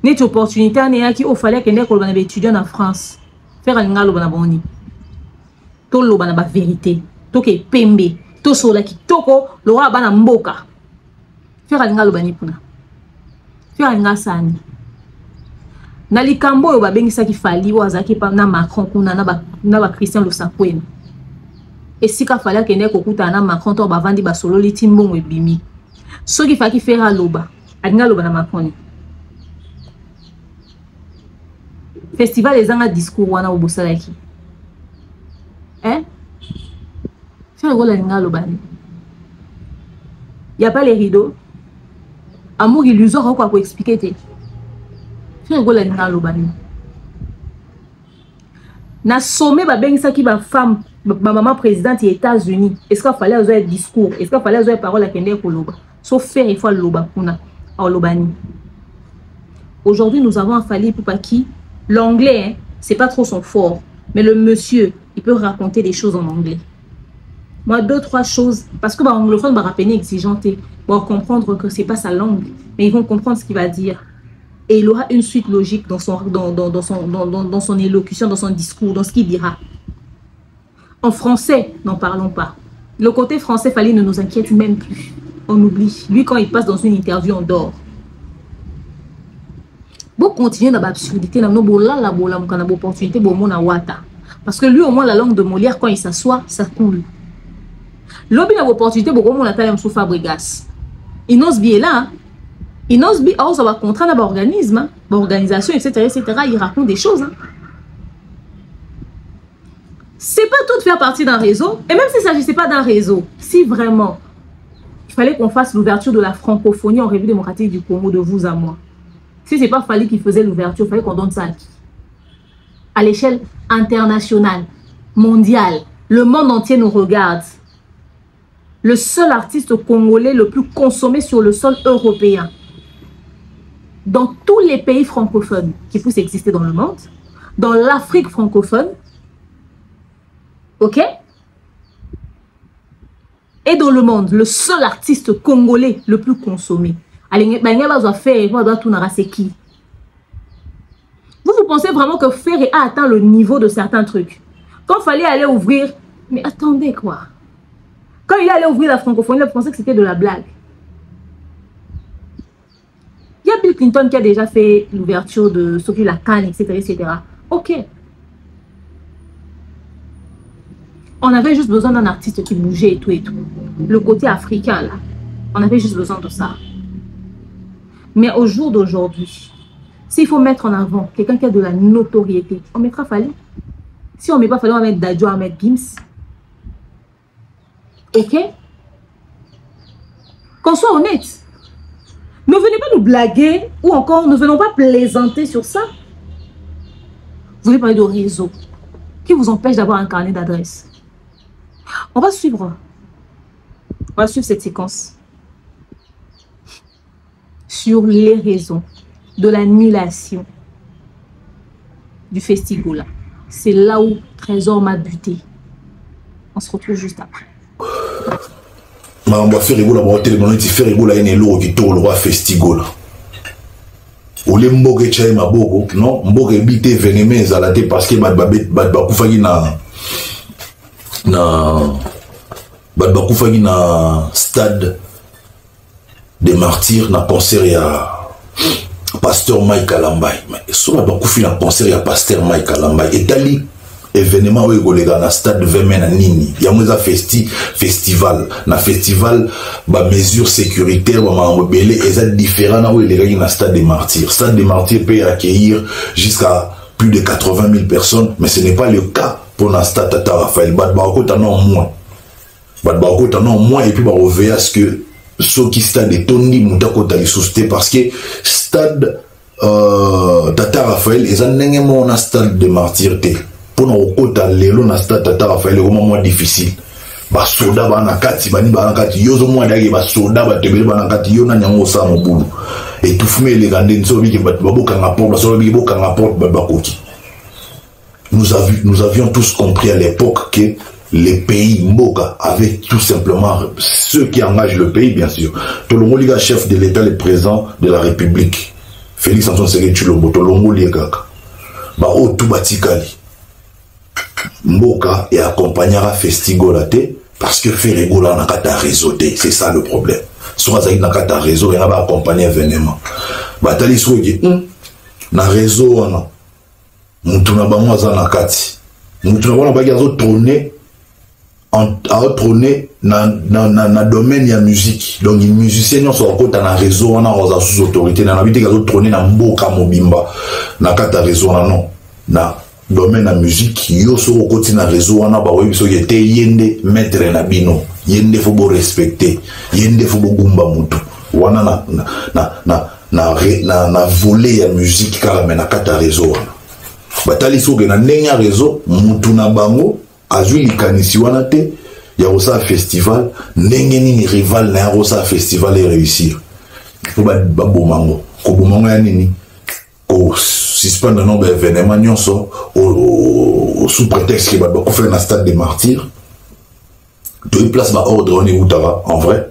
Neti opportunité ane qui au fallait que ne kolobana be étudiant en France. Faire un ngalo bana boni. To lo bana ba vérité. To ke pembe. To sola ki toko lo wa bana mboka. Faire un ngalo bani puna. Faire un ngasani. Na likambo yo ba bengisa ki fali wa zaki pa na Macron kuna na ba Christian Lusakwena. Et si ka fala kene ko kuta na Macron to ba vandi ba solo li timbongo ebimi. So ki fa ki faire loba. Adinga loba na Macron. festival les un discours wana au bosalaki. Hein? C'est un linga lobani. Il n'y a pas les rideaux. Amour illusoire quoi pour expliquer. C'est un linga lobani. Na sommet ba bengisa ki ba femme ma maman présidente des États-Unis. Est-ce qu'il fallait avoir un discours? Est-ce qu'il fallait avoir une parole à Kende Koloba? Sauf faire il faut loba kuna au lobani. Aujourd'hui, nous avons un Fally Ipupa-Ki. L'anglais, hein, c'est pas trop son fort. Mais le monsieur, il peut raconter des choses en anglais. Moi, 2-3 choses. Parce que bah, anglophone va rappeler exigeanté. Pour comprendre que c'est pas sa langue. Mais ils vont comprendre ce qu'il va dire. Et il aura une suite logique dans son élocution, dans son discours, dans ce qu'il dira. En français, n'en parlons pas. Le côté français, Fally ne nous inquiète même plus. On oublie. Lui, quand il passe dans une interview, on dort. Bon, continuer dans l'absurdité, dans l'opportunité, parce que lui, au moins, la langue de Molière, quand il s'assoit, ça coule. L'objet de l'opportunité, on a taille sous Fabregas. Il n'ose bien là. Il n'ose bien, ça va contraindre l'organisme, l'organisation, etc., etc. Il raconte des choses. Hein. C'est pas tout de faire partie d'un réseau. Et même s'il ne s'agissait pas d'un réseau, si vraiment il fallait qu'on fasse l'ouverture de la francophonie en République démocratique du Congo de vous à moi. Si ce n'est pas Fally qui faisait l'ouverture, il fallait qu'on donne ça à qui? À l'échelle internationale, mondiale. Le monde entier nous regarde. Le seul artiste congolais le plus consommé sur le sol européen. Dans tous les pays francophones qui puissent exister dans le monde. Dans l'Afrique francophone. Ok? Et dans le monde, le seul artiste congolais le plus consommé. Vous pensez vraiment que Ferré a atteint le niveau de certains trucs? Quand il fallait aller ouvrir... Mais attendez quoi? Quand il allait ouvrir la francophonie, il pensait que c'était de la blague. Il y a Bill Clinton qui a déjà fait l'ouverture de Sophie Lacan, etc., etc. Ok. On avait juste besoin d'un artiste qui bougeait et tout et tout. Le côté africain, là. On avait juste besoin de ça. Mais au jour d'aujourd'hui, s'il faut mettre en avant quelqu'un qui a de la notoriété, on mettra Fally. Si on ne met pas Fally, on va mettre Dadjo, on va mettre Gims. Ok? Qu'on soit honnête. Ne venez pas nous blaguer ou encore ne venons pas plaisanter sur ça. Vous voulez parler de réseau qui vous empêche d'avoir un carnet d'adresse. On va suivre cette séquence sur les raisons de l'annulation du festival. C'est là où Trésor m'a buté. On se retrouve juste après. On va faire rigoler, on va faire rigoler, il y a un qui tourne le festival. Ou les mboge chai maboko, non, mboge bite veneme zalate parce que badbakufagi na stade des martyrs na concert ya pasteur Mike Alambay. So badbakufi na concert ya pasteur Mike Alambay. Etali événement où il y a un stade de 20 mètres nini. Il y a un festival. Na festival, ba mesures sécuritaires, ba rebelle, et c'est différent où il y a un stade des martyrs. Stade des martyrs peut accueillir jusqu'à plus de 80 000 personnes, mais ce n'est pas le cas pour un stade Tata Raphaël. Badbako t'en a moins. Badbako t'en a moins et puis bah on verra ce que ceux qui stade est tondi moutako t'allait souster parce que stade Tata Raphaël, ils ont un stade de martyrs. Pour nous côté lelo na stade Tata Raphaël au moment difficile ba soda ba na kati bani ba na kati yozo mwa dage ba soda ba tebele ba na kati yo na nyango sa mobulu et tout fumer les gandens so bi ke ba boka na porte so bi boka na porte ba bakoti. Nous avions tous compris à l'époque que les pays Mboka avaient tout simplement ceux qui engagent le pays bien sûr. Tolongo liga chef de l'État le président de la République Félix Antoine Tshisekedi Tshilombo Tolongo liga ba o tout batikali Mboka et accompagnera Festigolate parce que faire rigoler n'a qu'à réseauter, c'est ça le problème. Soit ça n'a qu'à réseau et n'a pas accompagner événement. Batali soit qui na réseau ana mutuna bango za na kati mutuna bana bagazo tourner à tourner na domaine ya musique. Donc les musiciens sont à côté na réseau ana sous autorité na habité gazo tourner na Mboka mobimba na kata réseau non. na domaine la musique yo so côté na réseau wana ba webi so yete yende maître na bino yende faut bo respecter yende faut bo gumba mutu wana na voler ya musique kala mena kata réseau wana batali so ke na ndenya réseau mutu na bango azui likanisi wana te ya rosa festival ndenge nini rival na rosa festival et réussir faut ba bomango ko bomango ya nini ko suspendre nombre d'événements nyonso sous prétexte que ba faire na stade des martyrs de place ba ordre on est outara en vrai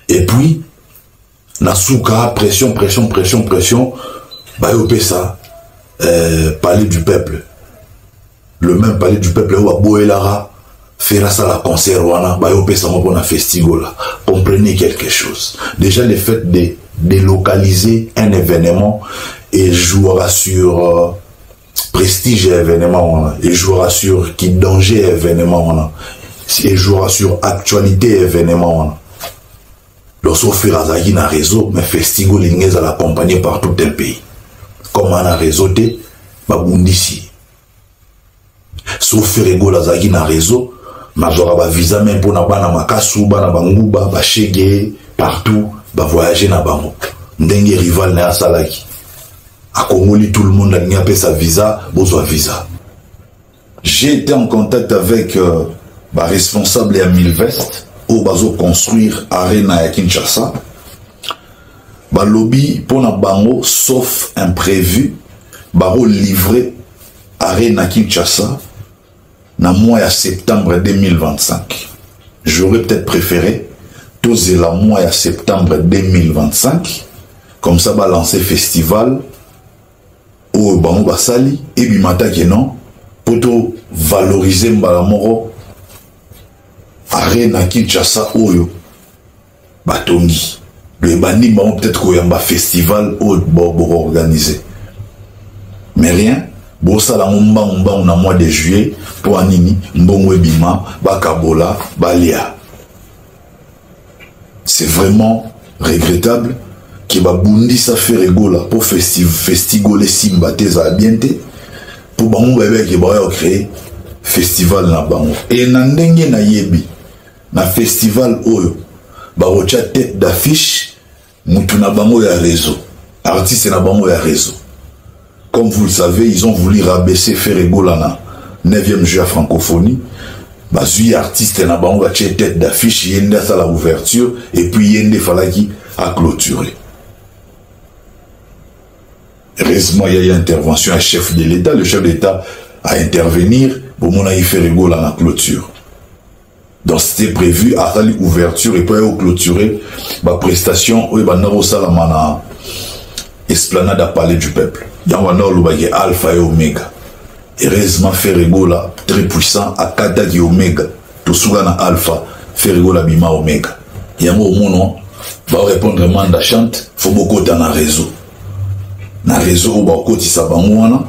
et puis na souka pression ba yopé ça palais du peuple le même palais du peuple où Boelara fera ça la concert wana ba yopé ça pour na festival là comprenez quelque chose déjà le fait de délocaliser un événement et jouera sur prestige événement et jouera sur qui danger événement et jouera sur actualité événement lorsqu'on fait un réseau mais festival l'ingénieur à l'accompagner par tout un pays comme on a réseau de babundisi sauf faire un réseau majora ba visa même pour na bana makasu bana banguba ba chege partout ba voyager na bango ndenge rival na salaki à Congoli, tout le monde a mis sa visa, besoin visa. J'ai été en contact avec responsable à Milvest, au bazo construire Arena à Kinshasa. Lobby pour na bango, sauf imprévu, baro livré Arena Kinshasa na mois à septembre 2025. J'aurais peut-être préféré toser la mois à septembre 2025, comme ça va lancer festival. Au bango basali et bimata que non pour valoriser mbalamoro Arena Kinshasa oyo batongi le bani bango peut-être qu'il y a un festival au bobo organisé mais rien bossa la mba on a mois de juillet pour anini mbongo bima bakabola balia c'est vraiment regrettable qui va bundi ça fait rigola pour festigoler simba teza bienté pour bango bébé qui va créer festival na bango et na ndenge na yebi na festival oyo ba rocha tête d'affiche mutu na bango ya réseau artiste na bango ya réseau comme vous le savez ils ont voulu rabaisser faire rigola na 9e juillet francophonie ba zui artiste na bango ba tête d'affiche yende ça la ouverture et puis yende falaki à clôturer. Heureusement, il y a eu intervention à chef de l'État. Le chef de l'État a intervenir pour mon aïe faire rigole à la clôture. Donc c'était prévu à l'ouverture et puis à clôturer ma prestation au Banaro Salamana esplanade à Palais du Peuple. Il y a un alpha et oméga. Heureusement, faire rigole très puissant à Kada di oméga. Tout souvent alpha, faire rigole à Bima oméga. Il y a un moment va répondre mandat chante, faut beaucoup dans un réseau. Na réseau ba koti sa bango wana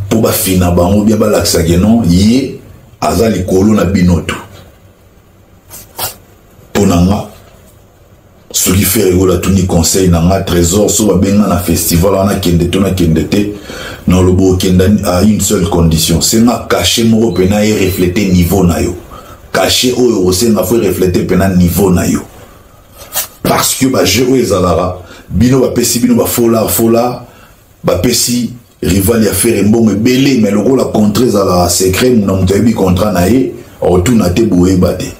po ba fina bango bien ba laksa genon yé azali kolo na binoto ponanga ce qui fait rigola tout ni conseil na trésor so ba benga na festival wana kende to na kendete non le bo kenda à une seule condition c'est na caché mo pena et refléter niveau na yo caché o c'est na faut refléter pena niveau na yo parce que ba jeu ezalara bino ba pesi bino ba fola bapesi rival ya faire mbongo belé mais le rôle a contré à la secret mon mutabi contrat naé retourna te boé baté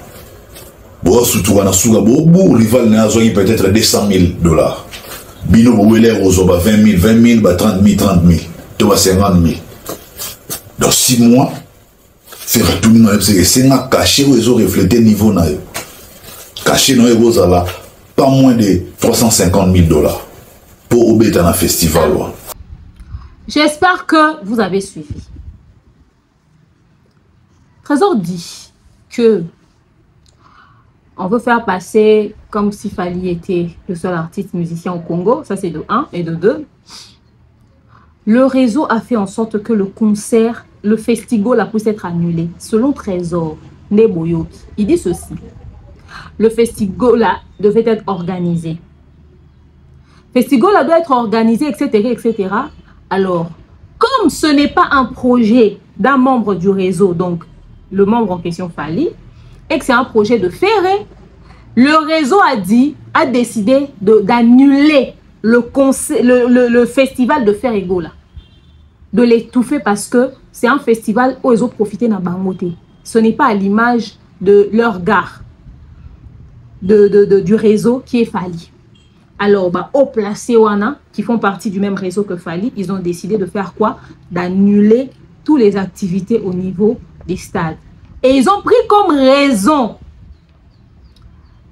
bo surtout na suga bo rival na zo peut-être $200,000 bino boelé aux 20,000 ba 30,000 to ba 50,000 dans 6 mois faire tout no c'est na caché où ils ont reflété niveau na yo caché no yo za pas moins de $350,000 pour obéter dans un festival. J'espère que vous avez suivi. Trésor dit que on veut faire passer comme si Fally était le seul artiste musicien au Congo. Ça, c'est de 1 et de 2. Le réseau a fait en sorte que le concert, le festival a pu être annulé. Selon Trésor Neboyoki, il dit ceci. Le festival devait être organisé. Le festival doit être organisé, etc., etc. Alors, Comme ce n'est pas un projet d'un membre du réseau, donc le membre en question Fally, et que c'est un projet de Ferré, le réseau a décidé d'annuler le festival de Ferregola, de l'étouffer parce que c'est un festival où ils ont profité d'un bangoté. Ce n'est pas à l'image de leur gare du réseau qui est Fally. Alors, au placé Wana, qui font partie du même réseau que Fally, ils ont décidé de faire quoi? D'annuler toutes les activités au niveau des stades. Et ils ont pris comme raison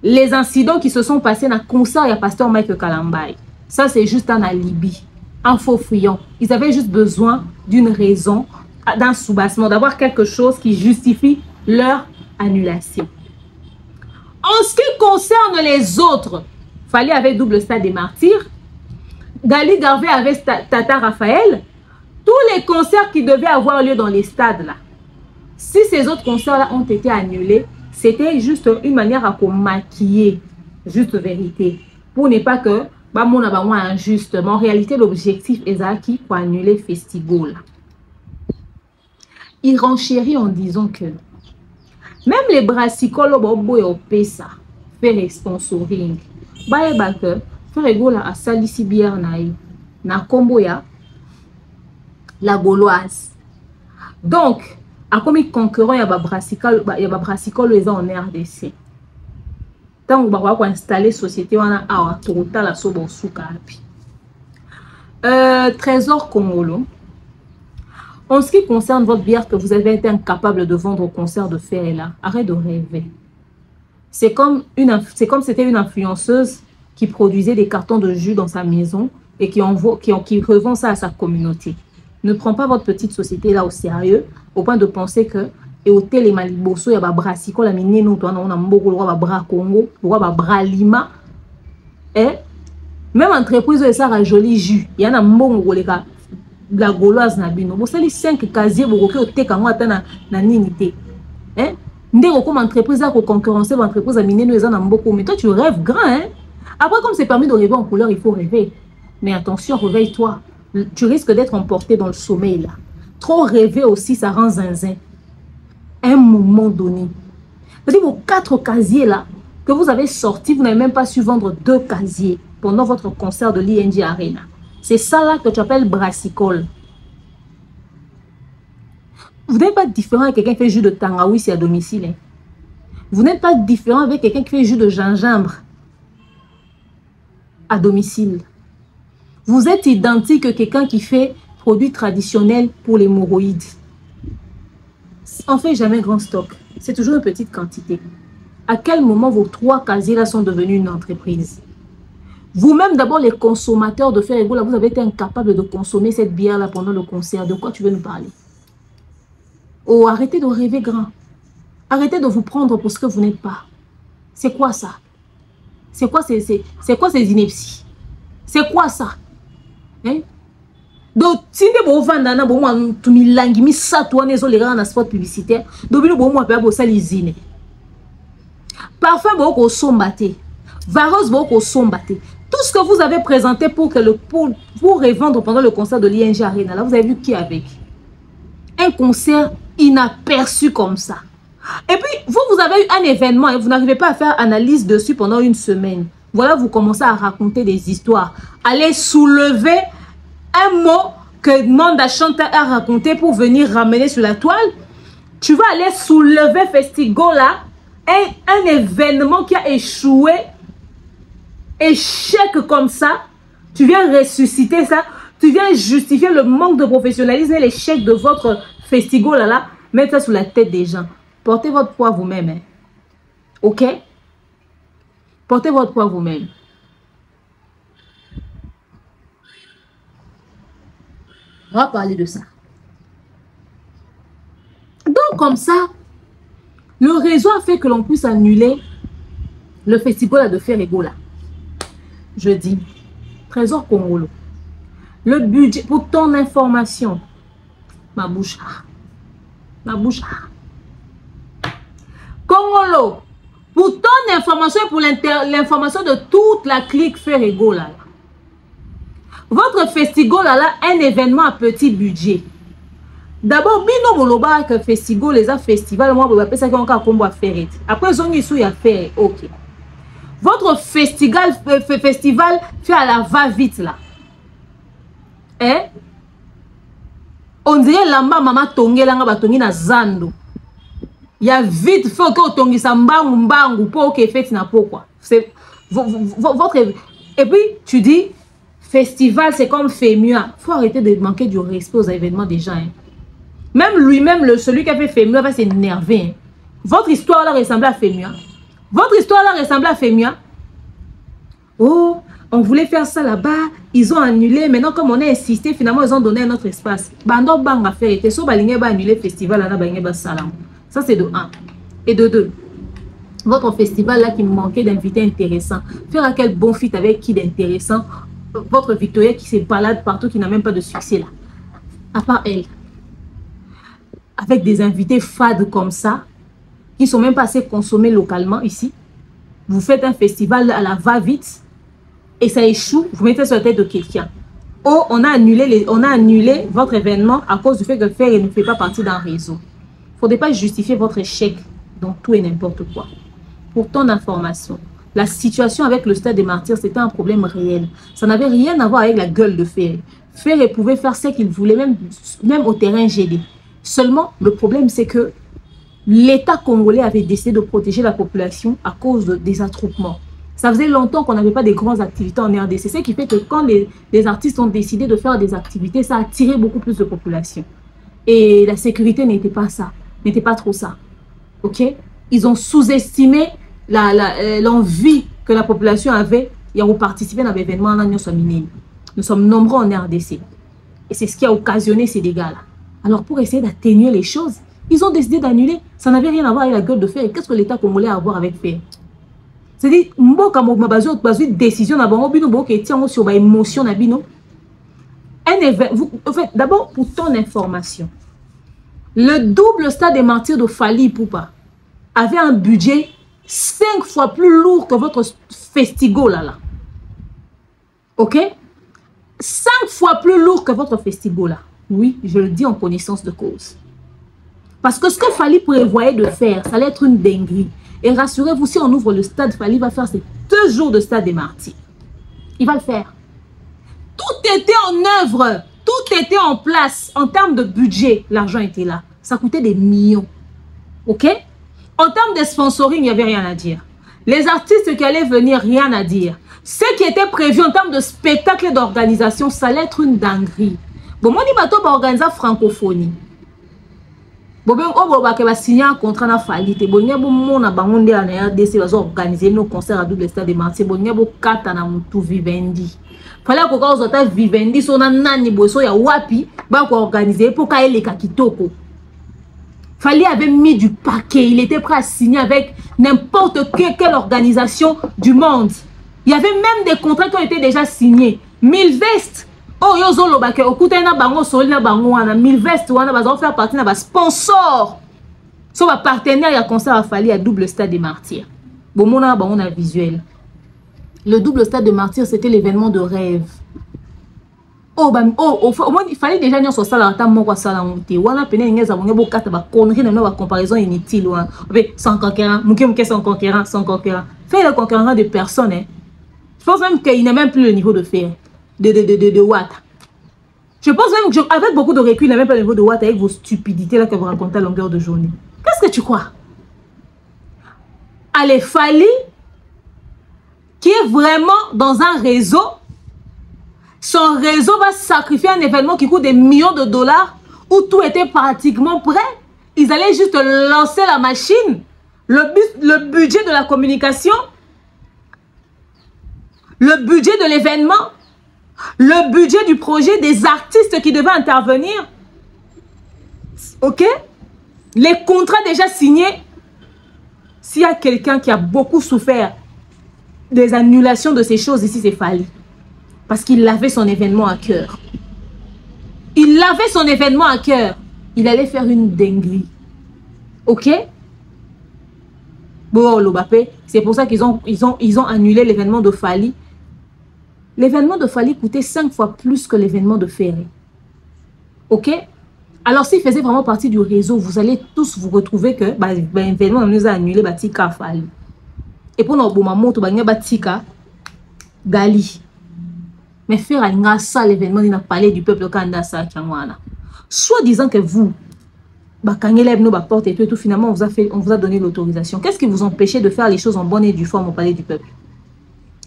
les incidents qui se sont passés dans le concert de Pasteur Mike Kalambay. Ça, c'est juste un alibi, un faux fuyant. Ils avaient juste besoin d'une raison, d'un soubassement, d'avoir quelque chose qui justifie leur annulation. En ce qui concerne les autres, Fally avait double stade des martyrs, Gali Garvey avait Tata Raphaël, tous les concerts qui devaient avoir lieu dans les stades là. Si ces autres concerts-là ont été annulés, c'était juste une manière à maquiller, juste vérité, pour ne pas que mon injuste. Mais en réalité, l'objectif est qui pour annuler le festival. Il renchérit en disant que même les brassicoles au PESA fait sponsoring. Que Ferregola a salisi bière na Komboya la Gauloise. Donc, à comme concurrent, il y a des brassicole les en RDC. Tant que vous installer société, on a total à sobo soukapi. Trésor Congolo. En ce qui concerne votre bière que vous avez été incapable de vendre au concert de Ferrella, arrête de rêver. C'est comme c'était une influenceuse qui produisait des cartons de jus dans sa maison et qui revend ça à sa communauté. Ne prends pas votre petite société là au sérieux, au point de penser que et au télé Maliboso, il y a des brassicos, la mine, nous, on a beaucoup de bras Congo, de bras Lima. Et même entreprise, ça a un joli jus. Il y en a beaucoup de la Gauloise na bino. Vous savez, 5 casiers, vous avez été quand na ninité. Hein? Ndé comme entreprise à concurrencer l'entreprise à miner, nous en beaucoup. Mais toi, tu rêves grand, hein? Après, comme c'est permis de rêver en couleur, il faut rêver. Mais attention, réveille-toi. Tu risques d'être emporté dans le sommeil là. Trop rêver aussi, ça rend zinzin. Un moment donné. C'est-à-dire vos 4 casiers là que vous avez sortis, vous n'avez même pas su vendre 2 casiers pendant votre concert de l'ING Arena. C'est ça là que tu appelles brassicole. Vous n'êtes pas différent avec quelqu'un qui fait jus de tangaouis à domicile. Hein. Vous n'êtes pas différent avec quelqu'un qui fait jus de gingembre à domicile. Vous êtes identique à quelqu'un qui fait produits traditionnels pour les hémorroïdes. On ne fait jamais grand stock. C'est toujours une petite quantité. À quel moment vos 3 casiers-là sont devenus une entreprise? Vous-même, d'abord, les consommateurs de Ferregola, vous avez été incapable de consommer cette bière-là pendant le concert. De quoi tu veux nous parler? Oh, arrêtez de rêver grand. Arrêtez de vous prendre pour ce que vous n'êtes pas. C'est quoi ça? C'est quoi ces inepties? C'est quoi ça? Hein? Donc, si vous avez un spot publicitaire, parfum beaucoup sombaté, vareuse beaucoup sombaté. Tout ce que vous avez présenté pour revendre pendant le concert de l'ING Arena, là, vous avez vu qui avec? Un concert inaperçu comme ça. Et puis, vous avez eu un événement et vous n'arrivez pas à faire analyse dessus pendant une semaine. Voilà, vous commencez à raconter des histoires. Allez soulever un mot que Manda Chanta a raconté pour venir ramener sur la toile. Tu vas aller soulever Festigola, un événement qui a échoué, échec comme ça. Tu viens ressusciter ça. Tu viens justifier le manque de professionnalisme et l'échec de votre Festigola là. Mettre ça sous la tête des gens. Portez votre poids vous-même. Hein. Ok? Portez votre poids vous-même. On va parler de ça. Donc, comme ça, le réseau a fait que l'on puisse annuler le festival de Ferregola. Je dis, Trésor Congolo, le budget, pour ton information, ma bouche, Congolo, pour ton information et pour l'information de toute la clique Ferregola. Votre festival a un événement à petit budget. D'abord, bino boloba que festival les festival moi vous ça qui on combo à faire. Après on y sou ya faire. OK. Votre festival fait à la va-vite là. Eh? On dirait lamba mama tongela nga batongi na zando. Ya vite faut que otongi sa mbangu pour que fête na pourquoi. C'est votre et puis tu dis festival c'est comme FEMUA. Faut arrêter de manquer du respect aux événements des gens. Hein. Même lui-même celui qui a fait FEMUA va s'énerver. Hein. Votre histoire là ressemble à FEMUA. Votre histoire là ressemble à FEMUA. Oh, on voulait faire ça là-bas, ils ont annulé. Maintenant, comme on a insisté, finalement, ils ont donné un autre espace. Bando bang a fait, et so balingé ba annulé festival là, balingé ba salam. Ça c'est de 1. Et de 2. Votre festival là qui me manquait d'invités intéressants. Faire à quel bon fit avec qui d'intéressant. Votre Victoria qui se balade partout, qui n'a même pas de succès là. À part elle. Avec des invités fades comme ça, qui ne sont même pas assez consommés localement ici. Vous faites un festival à la va-vite. Et ça échoue, vous mettez sur la tête de quelqu'un. Oh, on a annulé votre événement à cause du fait que Fer ne fait pas partie d'un réseau. Il ne faudrait pas justifier votre échec dans tout et n'importe quoi. Pour ton information, la situation avec le Stade des Martyrs, c'était un problème réel. Ça n'avait rien à voir avec la gueule de Fer. Fer pouvait faire ce qu'il voulait, même au terrain gelé. Seulement, le problème, c'est que l'État congolais avait décidé de protéger la population à cause des attroupements. Ça faisait longtemps qu'on n'avait pas de grandes activités en RDC. C'est ce qui fait que quand les artistes ont décidé de faire des activités, ça a attiré beaucoup plus de population. Et la sécurité n'était pas ça, n'était pas trop ça. Ok? Ils ont sous-estimé l'envie que la population avait et ont participé à l'événement. Nous sommes nombreux en RDC. Et c'est ce qui a occasionné ces dégâts-là. Alors pour essayer d'atténuer les choses, ils ont décidé d'annuler. Ça n'avait rien à voir avec la gueule de Fer. Qu'est-ce que l'État congolais a à voir avec Fer? C'est-à-dire, une décision sur l'émotion. D'abord, pour ton information, le double Stade des Martyrs de Fali Ipupa avait un budget 5 fois plus lourd que votre festival là. Ok? 5 fois plus lourd que votre festival là. Oui, je le dis en connaissance de cause. Parce que ce que Fali prévoyait de faire, ça allait être une dinguerie. Et rassurez-vous, si on ouvre le stade, Fali va faire ces 2 jours de Stade des Martyrs. Il va le faire. Tout était en œuvre. Tout était en place. En termes de budget, l'argent était là. Ça coûtait des millions. Ok? En termes de sponsoring, il n'y avait rien à dire. Les artistes qui allaient venir, rien à dire. Ce qui était prévu en termes de spectacle et d'organisation, ça allait être une dinguerie. Bon, moi, je vais organiser francophonie. Bon, va signer un contrat na Fali. Bon, il y a organiser nos concerts à double Stade des Martyrs. Bon, il y a kata na mutu Vivendi. Fallait que Vivendi so na nani boso ya wapi ba ko organiser pour kaele kakitoko. Fali avait mis du paquet. Il était prêt à signer avec n'importe quelle organisation du monde. Il y avait même des contrats qui ont été déjà signés. 1000 vestes. Oh, yo zolo ba ke okuta na bango soli na bango wana 1000 vestes wana bazo faire partie na ba sponsor. So ba partenaire ya concert a Fali à double Stade des Martyrs. Bon mona bango na visuel. Le double Stade des Martyrs, c'était l'événement de rêve. Oh il fallait déjà dire sur ça là ta moko sala monter. Wana pene ngeza bonge bo kata ba connerie na ba comparaison inutile wana. Sans conquérant, muke sans conquérant, sans conquérant. Fait le conquérant de personnes hein. Je pense même qu'il n'a même plus le niveau de faire. De Watt. Je pense même que avec beaucoup de recul, il n'a même pas le niveau de Watt avec vos stupidités là que vous racontez à longueur de journée. Qu'est-ce que tu crois? Allez, Fali, qui est vraiment dans un réseau, son réseau va sacrifier un événement qui coûte des millions de dollars où tout était pratiquement prêt. Ils allaient juste lancer la machine. Le budget de la communication, le budget de l'événement, le budget du projet, des artistes qui devaient intervenir. Ok? Les contrats déjà signés. S'il y a quelqu'un qui a beaucoup souffert des annulations de ces choses ici, c'est Fali. Parce qu'il avait son événement à cœur. Il avait son événement à cœur. Il allait faire une dinguerie. Ok? Bon, Lobapé, c'est pour ça qu'ils ont annulé l'événement de Fali. L'événement de Fally coûtait 5 fois plus que l'événement de Ferré. Ok? Alors, s'il faisait vraiment partie du réseau, vous allez tous vous retrouver que l'événement nous a annulé Batika Fally. Et pour nous, moto Batika Gali. Mais faire ça, l'événement n'a pas parlé du peuple Kandasa Changwana. Soit disant que vous, et tout, finalement, on vous a donné l'autorisation. Qu'est-ce qui vous empêchait de faire les choses en bonne et due forme au palais du peuple?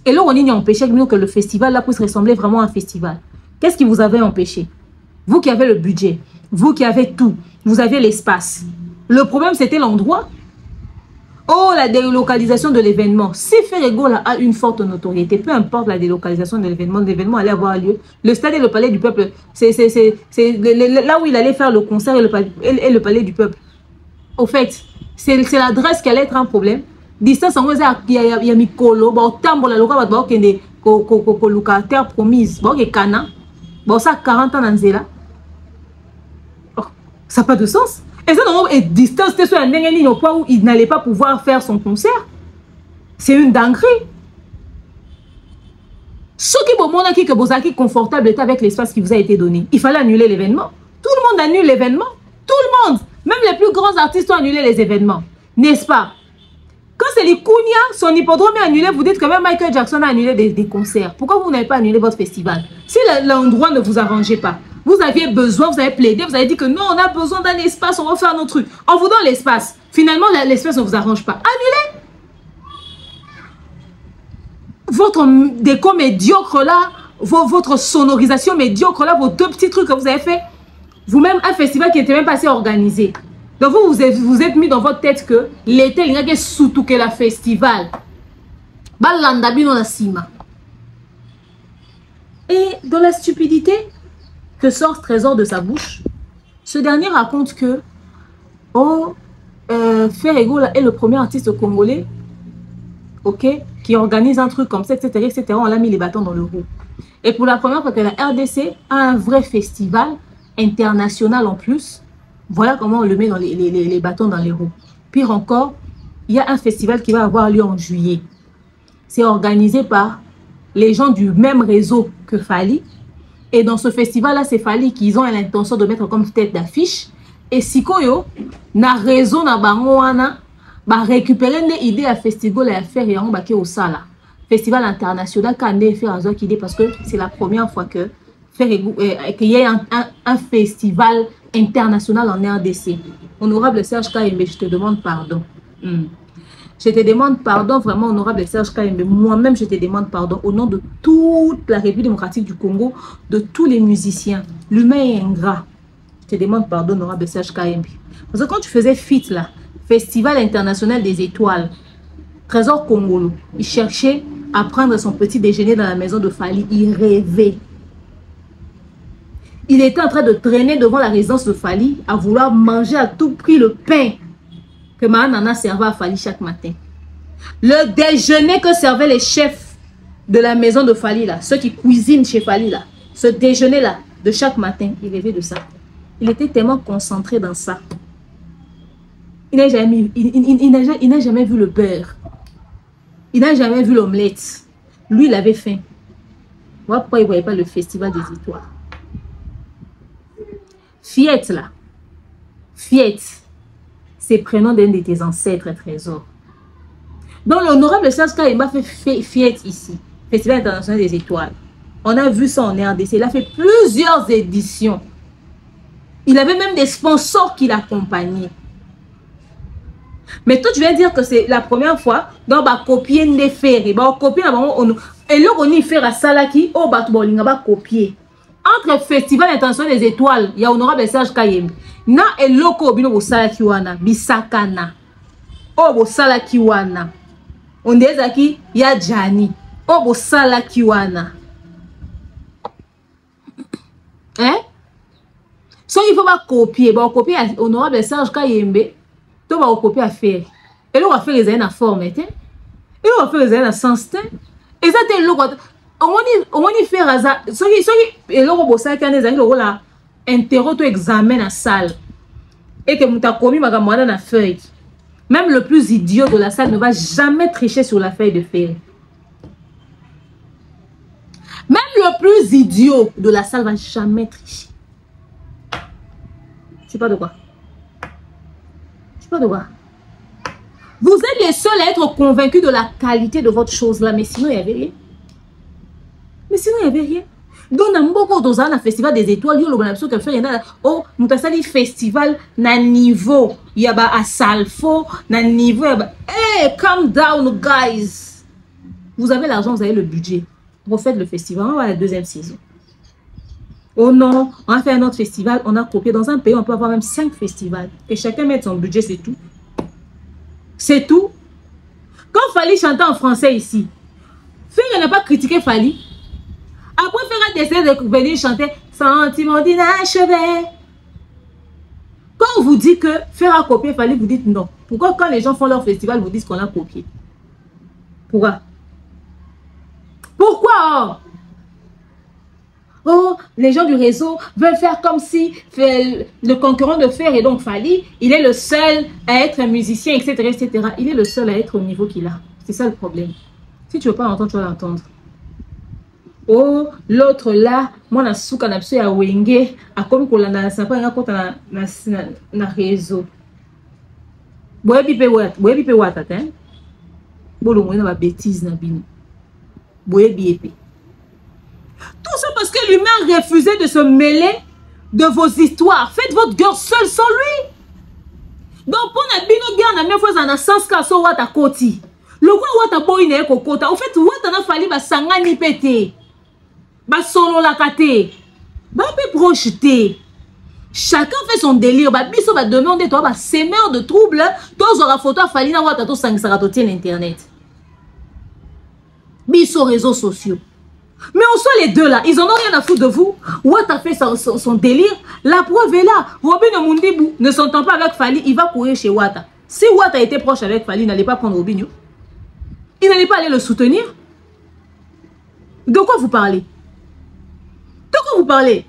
Et là, on y empêchait que le festival là puisse ressembler vraiment à un festival. Qu'est-ce qui vous avait empêché? Vous qui avez le budget, vous qui avez tout, vous avez l'espace. Le problème, c'était l'endroit. Oh, la délocalisation de l'événement. Si Ferrego a une forte notoriété, peu importe la délocalisation de l'événement allait avoir lieu. Le stade et le palais du peuple, c'est là où il allait faire le concert et le palais du peuple. Au fait, c'est l'adresse qui allait être un problème. Distance en il y a Mikolo, Tambo, la locale, terre promise, Kana, ça 40 ans dans Zéla. Ça n'a pas de sens. Et ça, est distance sur un ligne au point où il n'allait pas pouvoir faire son concert. C'est une dinguerie. Ce qui est bon, qui est confortable avec l'espace qui vous a été donné. Il fallait annuler l'événement. Tout le monde annule l'événement. Tout le monde. Même les plus grands artistes ont annulé les événements. N'est-ce pas? Quand c'est les Kounia, son hippodrome est annulé, vous dites que même Michael Jackson a annulé des concerts. Pourquoi vous n'avez pas annulé votre festival? Si l'endroit ne vous arrangeait pas, vous aviez besoin, vous avez plaidé, vous avez dit que non, on a besoin d'un espace, on va faire notre truc. On vous donne l'espace. Finalement, l'espace ne vous arrange pas. Annulez. Votre déco médiocre là, votre sonorisation médiocre là, vos 2 petits trucs que vous avez fait. Vous-même, un festival qui n'était même pas assez organisé. Donc vous êtes mis dans votre tête que l'été, il n'y a que surtout que la festival. Et dans la stupidité que sort Trésor de sa bouche, ce dernier raconte que Ferrego est le premier artiste congolais, qui organise un truc comme ça, etc., etc. On l'a mis les bâtons dans le roue. Et pour la première fois que la RDC a un vrai festival international en plus, voilà comment on le met dans les bâtons dans les roues. Pire encore, il y a un festival qui va avoir lieu en juillet. C'est organisé par les gens du même réseau que Fally. Et dans ce festival-là, c'est Fally qu'ils ont l'intention de mettre comme tête d'affiche. Et Sikoyo, na réseau na bangoana, ba récupérer des idées à festival et à faire et on baké au sala. Festival international kandé faire à Zokide parce que c'est la première fois que qu'il y ait un festival international en RDC. Honorable Serge Kayembe, je te demande pardon. Je te demande pardon, vraiment, honorable Serge Kayembe. Moi-même, je te demande pardon au nom de toute la République démocratique du Congo, de tous les musiciens. L'humain est ingrat. Je te demande pardon, honorable Serge Kayembe. Parce que quand tu faisais FIT, là, Festival international des étoiles, Trésor Congolo, il cherchait à prendre son petit déjeuner dans la maison de Fally. Il rêvait. Il était en train de traîner devant la résidence de Fally à vouloir manger à tout prix le pain que Mahanana servait à Fally chaque matin. Le déjeuner que servaient les chefs de la maison de Fally, là, ceux qui cuisinent chez Fally, là, ce déjeuner-là, de chaque matin, il rêvait de ça. Il était tellement concentré dans ça. Il n'a jamais vu le beurre. Il n'a jamais vu l'omelette. Lui, il avait faim. Voilà pourquoi il ne voyait pas le festival des étoiles. Fiette là. Fiette. C'est le prénom d'un de tes ancêtres, Trésor. Donc l'honorable Serge Kayembe fait Fiette ici. Festival international des étoiles. On a vu ça en RDC. Il a fait plusieurs éditions. Il avait même des sponsors qui l'accompagnaient. Mais toi, tu viens dire que c'est la première fois. Donc, on va copier des ferries. On va copier. Et là, on y fait à Salaki. On va copier. Entre Festival international des étoiles, il y a honorable Serge Kayembe. Na et loko bino bo Salaki wana. Bisakana. O bo Salaki wana. On dit zaki, il y a Jani. O bo Salaki wana. Hein? So, il faut pas copier. On va copier honorable Serge Kayembe. Tu vas copier à faire. Et là, on va faire les années à forme. Et là, on va faire les années à sens. Et ça, c'est l'eau. On va faire ça. Et là, on va faire des années là. Interro, examen à salle. Et que tu as commis ma camarade dans la feuille. Même le plus idiot de la salle ne va jamais tricher sur la feuille de feuille. le plus idiot de la salle va jamais tricher. Je sais pas de quoi. Je sais pas de quoi. Vous êtes les seuls à être convaincus de la qualité de votre chose là, mais sinon il n'y avait rien. Mais sinon il n'y avait rien. Donc, dans un festival des étoiles, il y a l'obligation de faire oh, nous avons festival na niveau. Il y a à Salfo, na niveau. Hey, calm down, guys. Vous avez l'argent, vous avez le budget. Vous faites le festival, on va à la deuxième saison. Oh non, on a fait un autre festival, on a copié. Dans un pays, on peut avoir même 5 festivals. Et chacun met son budget, c'est tout. C'est tout. Quand Fally chantait en français ici, Ferra n'a pas critiqué Fally. Après, Ferra décide de venir chanter Sentiment d'inachevé. Quand on vous dit que Ferra a copié Fally, vous dites non. Pourquoi quand les gens font leur festival, vous dites qu'on a copié? Pourquoi? Pourquoi? Oh, les gens du réseau veulent faire comme si le concurrent de Fer et donc Fally, il est le seul à être un musicien, etc., etc. Il est le seul à être au niveau qu'il a. C'est ça le problème. Si tu veux pas l'entendre, tu vas l'entendre. Oh, l'autre là, moi, na souka na pso ya wenge, a comme qu'on l'a sapa nga kota na réseau. Boye bipe wata, hein? Bolo mwen na ba bêtise na bino. Boye bipe. Tout ça parce que l'humain refusait de se mêler de vos histoires. Faites votre gueule seul sans lui. Donc, pour la bino bien, on a même fait un sens car so wata koti. Le quoi wata boy ne kokota. Au fait, wata na fali ba sangani pete. Ba solo la kate. Ba pe projeter. Chacun fait son délire. Ba biso va demander toi ba semeur de troubles. Tous aura photo fali na wata to sangisara to tien internet. Biso réseaux sociaux. Mais on soit les deux là, ils en ont rien à foutre de vous. Watt a fait son délire. La preuve est là. Robin Omundibu ne s'entend pas avec Fally, il va courir chez Watt. Si Watt a été proche avec Fally, il n'allait pas prendre Robin. Il n'allait pas aller le soutenir. De quoi vous parlez? De quoi vous parlez?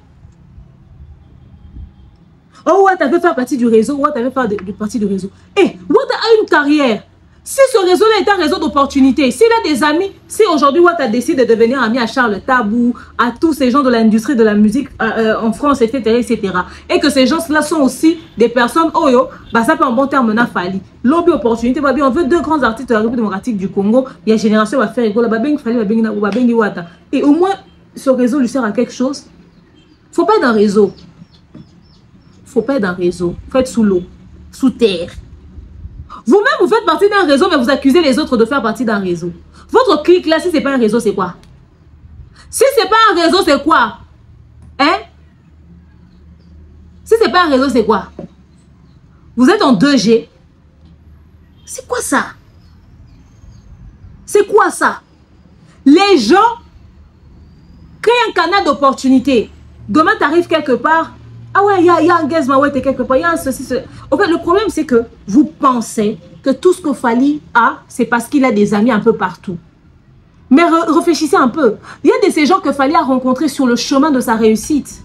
Oh, Watt a fait faire partie du réseau. Watt a fait faire partie du réseau. Eh, Watt a une carrière. Si ce réseau-là est un réseau d'opportunités, s'il a des amis, si aujourd'hui Watt a décidé de devenir ami à Charles Tabou, à tous ces gens de l'industrie de la musique en France, etc., etc., et que ces gens-là sont aussi des personnes, oh yo, bah ça peut en bon terme na Fally. Lobby opportunité, bah bien, on veut 2 grands artistes de la République démocratique du Congo, il y a Génération va faire rigolo, bah ben Fally, bah ben Watt. Et au moins, ce réseau lui sert à quelque chose. Faut pas être un réseau. Faut pas être un réseau. Faut être sous l'eau, sous terre. Vous-même, vous faites partie d'un réseau, mais vous accusez les autres de faire partie d'un réseau. Votre clique là, si ce n'est pas un réseau, c'est quoi? Si ce n'est pas un réseau, c'est quoi? Hein? Si ce n'est pas un réseau, c'est quoi? Vous êtes en 2G. C'est quoi ça? C'est quoi ça? Les gens créent un canal d'opportunité. Demain, tu arrives quelque part. Ah ouais, il y a un gaz, ouais, t'es quelque part, il y a un ceci, ceci. En fait, le problème, c'est que vous pensez que tout ce que Fally a, c'est parce qu'il a des amis un peu partout. Mais réfléchissez un peu. Il y a de ces gens que Fally a rencontrés sur le chemin de sa réussite.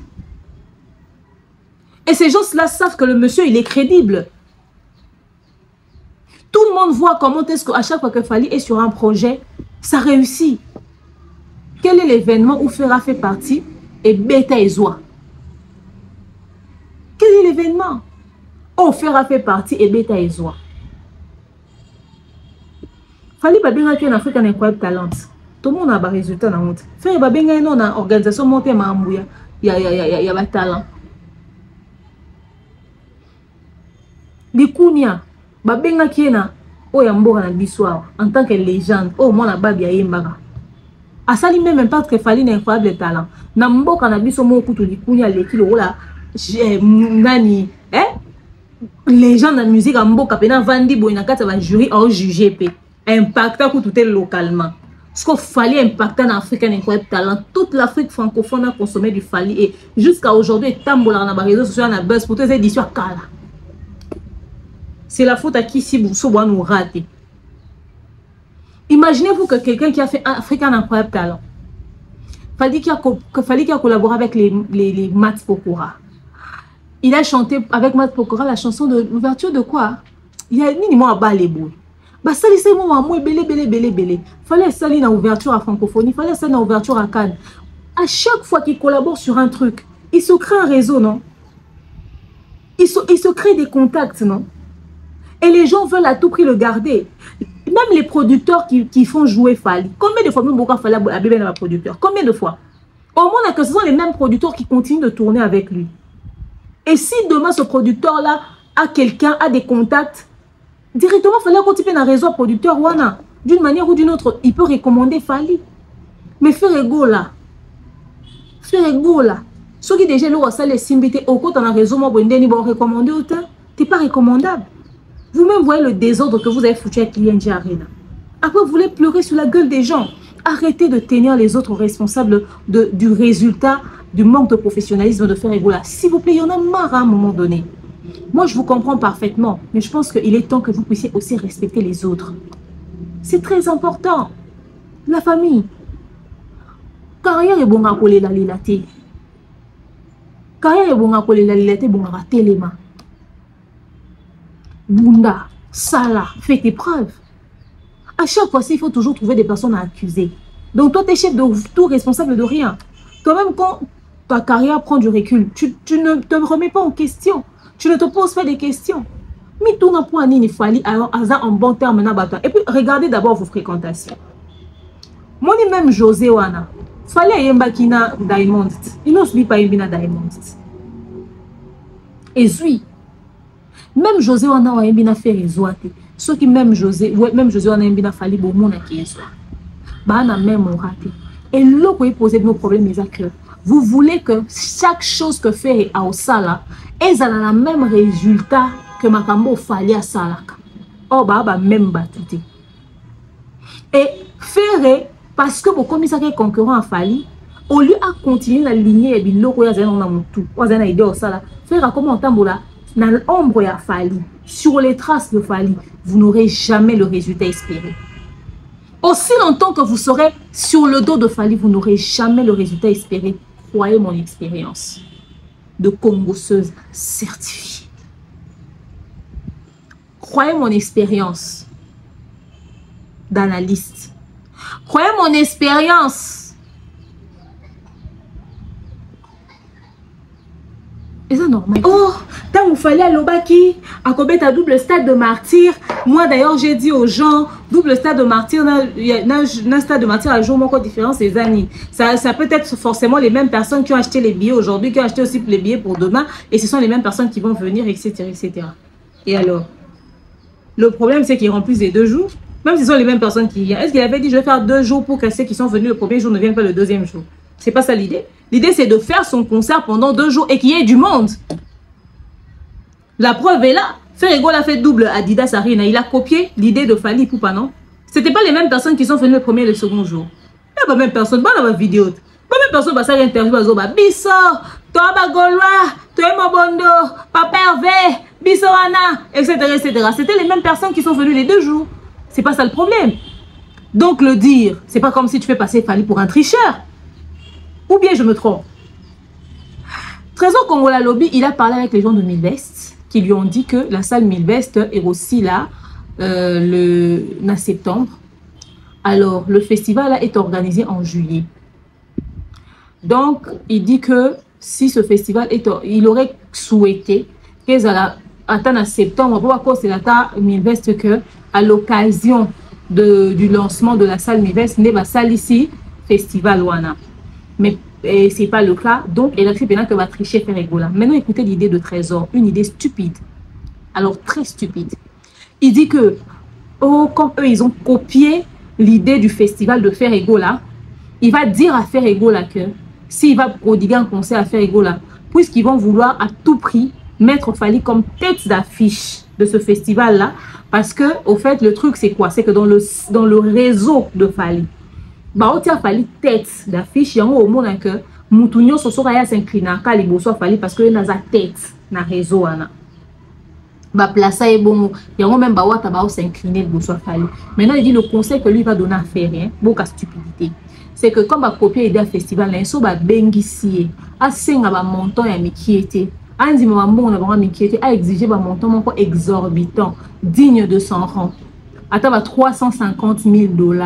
Et ces gens-là savent que le monsieur, il est crédible. Tout le monde voit comment est-ce qu'à chaque fois que Fally est sur un projet, ça réussit. Quel est l'événement où Ferra fait partie et Beta et Zoa? Quel est l'événement? Oh, Ferra fait partie et Beta et Zoa. Fally Babenga qui est en Afrique un incroyable talent. Tout le monde a des résultats dans le monde. Ferra Babenga est une organisation montée Mamouya. Il y a des talents. Bikunia, Babenga qui est na Oyambo na Bissoir en tant que légende. Oh, moi la Babia Yembaga. A sali même pas que Fally n'a incroyable talent. Na mboka na biso mo kutu Bikunia lekilo la nani les gens de la musique en mboka pena vandi boy na kata ba jury au juger pe impacta ko tout localement ce qu'on Fally impacta en Afrique un incroyable talent. Toute l'Afrique francophone a consommé du Fally et jusqu'à aujourd'hui tambola na ba réseaux sociaux na buzz pour tes éditions kala. C'est la faute à qui si vous nous rater. Imaginez-vous que quelqu'un qui a fait Afrique un incroyable talent. Fally qui a collaboré avec les Mat Pokora. Il a chanté avec Mat Pokora la chanson de l'ouverture de quoi? Il y a minimum à bas les boules. Bah ça laissez-moi moi belé. Fallait ça une ouverture à francophonie, fallait ça une ouverture à Cannes. À chaque fois qu'il collabore sur un truc, il se crée un réseau, non? Il se crée des contacts, non? Et les gens veulent à tout prix le garder. Même les producteurs qui font jouer Fally. Combien de fois même beaucoup Fally a bébé dans la producteur? Combien de fois? Au moins que ce sont les mêmes producteurs qui continuent de tourner avec lui. Et si demain ce producteur-là a quelqu'un, a des contacts, directement Fally a continué dans un réseau producteur Wana. D'une manière ou d'une autre, il peut recommander Fally. Mais faire ego là. Faire ego là. Ceux qui déjà l'ont ça les simbité au côté dans un réseau, moi, vous ne recommander autant. Tu n'es pas recommandable. Vous-même voyez le désordre que vous avez foutu avec l'ING Arena. Après, vous voulez pleurer sur la gueule des gens. Arrêtez de tenir les autres responsables du résultat, du manque de professionnalisme de faire ego là. S'il vous plaît, il y en a marre à un moment donné. Moi, je vous comprends parfaitement, mais je pense qu'il est temps que vous puissiez aussi respecter les autres. C'est très important. La famille. Carrière est bon à coller la lilaté. Carrière est bon à coller la lilaté, bon à rater les mains. Bunda, Sala, fais tes preuves. À chaque fois, il faut toujours trouver des personnes à accuser. Donc toi, tu es chef de tout, responsable de rien. Toi-même, quand ta carrière prend du recul, tu ne te remets pas en question. Tu ne te poses pas des questions. Mais tout n'a pas ni Fally en bon terme. Et puis, regardez d'abord vos fréquentations. Moi, même José Wana. Fally a Kina Diamond. Il n'ose pas Yembina Diamond. Et oui. Même José Wana a Yembina fait résoite. Ceux qui même José Wana a Yembina Fally bon mon qui bah na même raté. Et là vous posez nos problèmes les que vous voulez que chaque chose que fait à Osala ait le même résultat que Makambo Fally à Salaka. Oh bah même battu. Et faire parce que vos commissaires concurrents à Fally, au lieu de continuer la lignée et bien l'eau ya zana na mutu, ou zana idée Osala, faire comment tambola dans l'ombre ya Fally, sur les traces de Fally, vous n'aurez jamais le résultat espéré. Aussi longtemps que vous serez sur le dos de Fally, vous n'aurez jamais le résultat espéré. Croyez mon expérience de congosseuse certifiée. Croyez mon expérience d'analyste. Croyez mon expérience. Et c'est normal. Oh, tant vous fallait à l'Obaki, à Kobet à double stade de martyr. Moi d'ailleurs, j'ai dit aux gens, double stade de martyr, un stade de martyr à jour, encore différent, c'est Zani. Ça peut être forcément les mêmes personnes qui ont acheté les billets aujourd'hui, qui ont acheté aussi les billets pour demain, et ce sont les mêmes personnes qui vont venir, etc. etc. Et alors, le problème, c'est qu'ils remplissent les 2 jours. Même si ce sont les mêmes personnes qui viennent. Est-ce qu'il avait dit je vais faire 2 jours pour que ceux qui sont venus le premier jour ne viennent pas le deuxième jour? C'est pas ça l'idée. L'idée c'est de faire son concert pendant 2 jours et qu'il y ait du monde. La preuve est là. Ferrego l'a fait double Adidas Arena. Il a copié l'idée de Fally Ipupa, non? C'était pas les mêmes personnes qui sont venues le premier et le second jour. Il n'y a pas même personne. Pas dans ma vidéo. Pas même personne va s'arrêter interview à Zoba. Bisso, toi Bagolwa, toi Mobondo, Papa Hervé, Bisso Anna, etc. etc. C'était les mêmes personnes qui sont venues les 2 jours. C'est pas ça le problème. Donc le dire, c'est pas comme si tu fais passer Fally pour un tricheur. Ou bien je me trompe. Trésor Congola Lobby, il a parlé avec les gens de Milvest qui lui ont dit que la salle Milvest est aussi là en septembre. Alors le festival là, est organisé en juillet. Donc il dit que si ce festival est, il aurait souhaité qu'ils attendent en septembre. Pourquoi c'est la Milvest que à l'occasion du lancement de la salle Milvest, n'est pas salle ici, Festival Wana. Mais ce n'est pas le cas. Donc, elle a cru que va tricher Ferrego là. Maintenant, écoutez l'idée de Trésor. Une idée stupide. Alors, très stupide. Il dit que, oh, comme eux, ils ont copié l'idée du festival de Ferrego là, il va dire à Ferrego là que s'il va prodiguer un concert à Ferrego là, puisqu'ils vont vouloir à tout prix mettre Fally comme tête d'affiche de ce festival là, parce que au fait le truc c'est quoi, c'est que dans le réseau de Fally bah on tient Fally tête d'affiche, yango au monde que mutunyo sosora ya s'inclina ka liboso Fally parce que na za tête na réseau ana ba plaça et bon yango même ba wata ba s'incliner liboso Fally. Maintenant il dit le conseil que lui va donner à faire hein, beaucoup stupidité, c'est que comme ba copier idée festival là so ba bengisi a senga ba montant ya mikiete Andy Mambo a exigé un montant exorbitant, digne de son rang. À 350 000 $.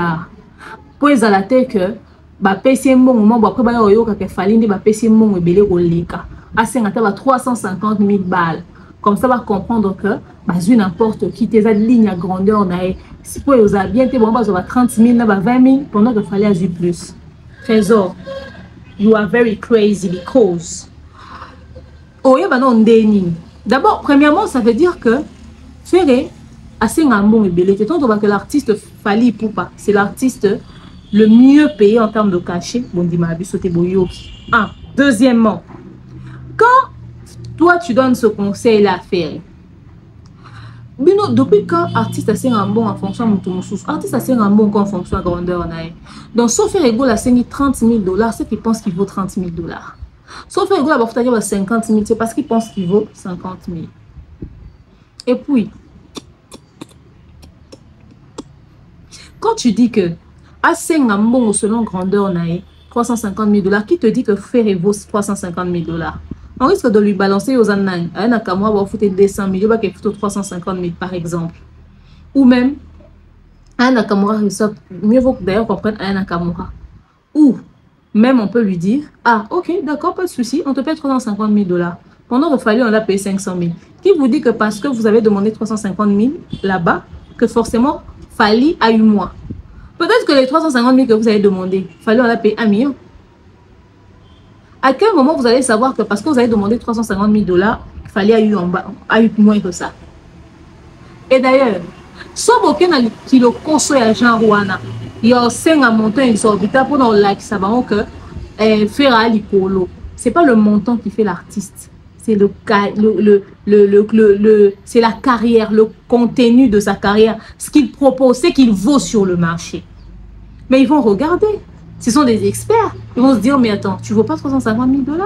Puis à la tête que ba pesi mbongo mo après ba yo ka ke fali ndi ba pesi mbongo ebele ko leka asenga ta ba 350 000 balles. Comme ça va comprendre que bazui n'importe qui tes ligne à grandeur na si pour vous a bien te bon ba 30 000 na ba 20 000 pendant que fallait azui plus. Trésor, you are very crazy because oh ya ba non ndeni. D'abord premièrement ça veut dire que Ferré asenga mbongo ebele te tant que l'artiste Fally Ipupa, c'est l'artiste le mieux payé en termes de cachet. Bon dima bisote boyoki. Un. Deuxièmement, quand toi tu donnes ce conseil là à faire, depuis quand artiste a un bon en fonction de ton sous, artiste a un bon en fonction de la grandeur. Donc sauf faire égaux à 30 000 $, c'est qu'il pense qu'il vaut 30 000 $. Sauf faire égaux à 50 000, c'est parce qu'il pense qu'il vaut 50 000. Et puis, quand tu dis que assez un bon selon grandeur 350 000 $, qui te dit que Ferré vaut 350 000 $? On risque de lui balancer aux ananas. Un Nakamura va foutre 200 000, il va foutre 350 000 par exemple. Ou même, un Nakamura reçoit, mieux vaut d'ailleurs qu'on prenne un Nakamura. Ou même on peut lui dire, ah ok, d'accord, pas de souci, on te paye 350 000 $. Pendant qu'il fallait, on l'a payé 500 000. Qui vous dit que parce que vous avez demandé 350 000 là-bas, que forcément, Fally a eu moins? Peut-être que les 350 000 que vous avez demandé, Fally, on l'a payé 1 million. À quel moment vous allez savoir que parce que vous avez demandé 350 000 $, Fally a eu moins que ça? Et d'ailleurs, sauf aucun qui le conseille à Jean Rouana, il y a un montant exorbitant pour nous like ça va que faire l'icolo. C'est pas le montant qui fait l'artiste, c'est c'est la carrière, le contenu de sa carrière, ce qu'il propose, ce qu'il vaut sur le marché. Mais ils vont regarder. Ce sont des experts. Ils vont se dire, mais attends, tu ne vaux pas 350 000 $.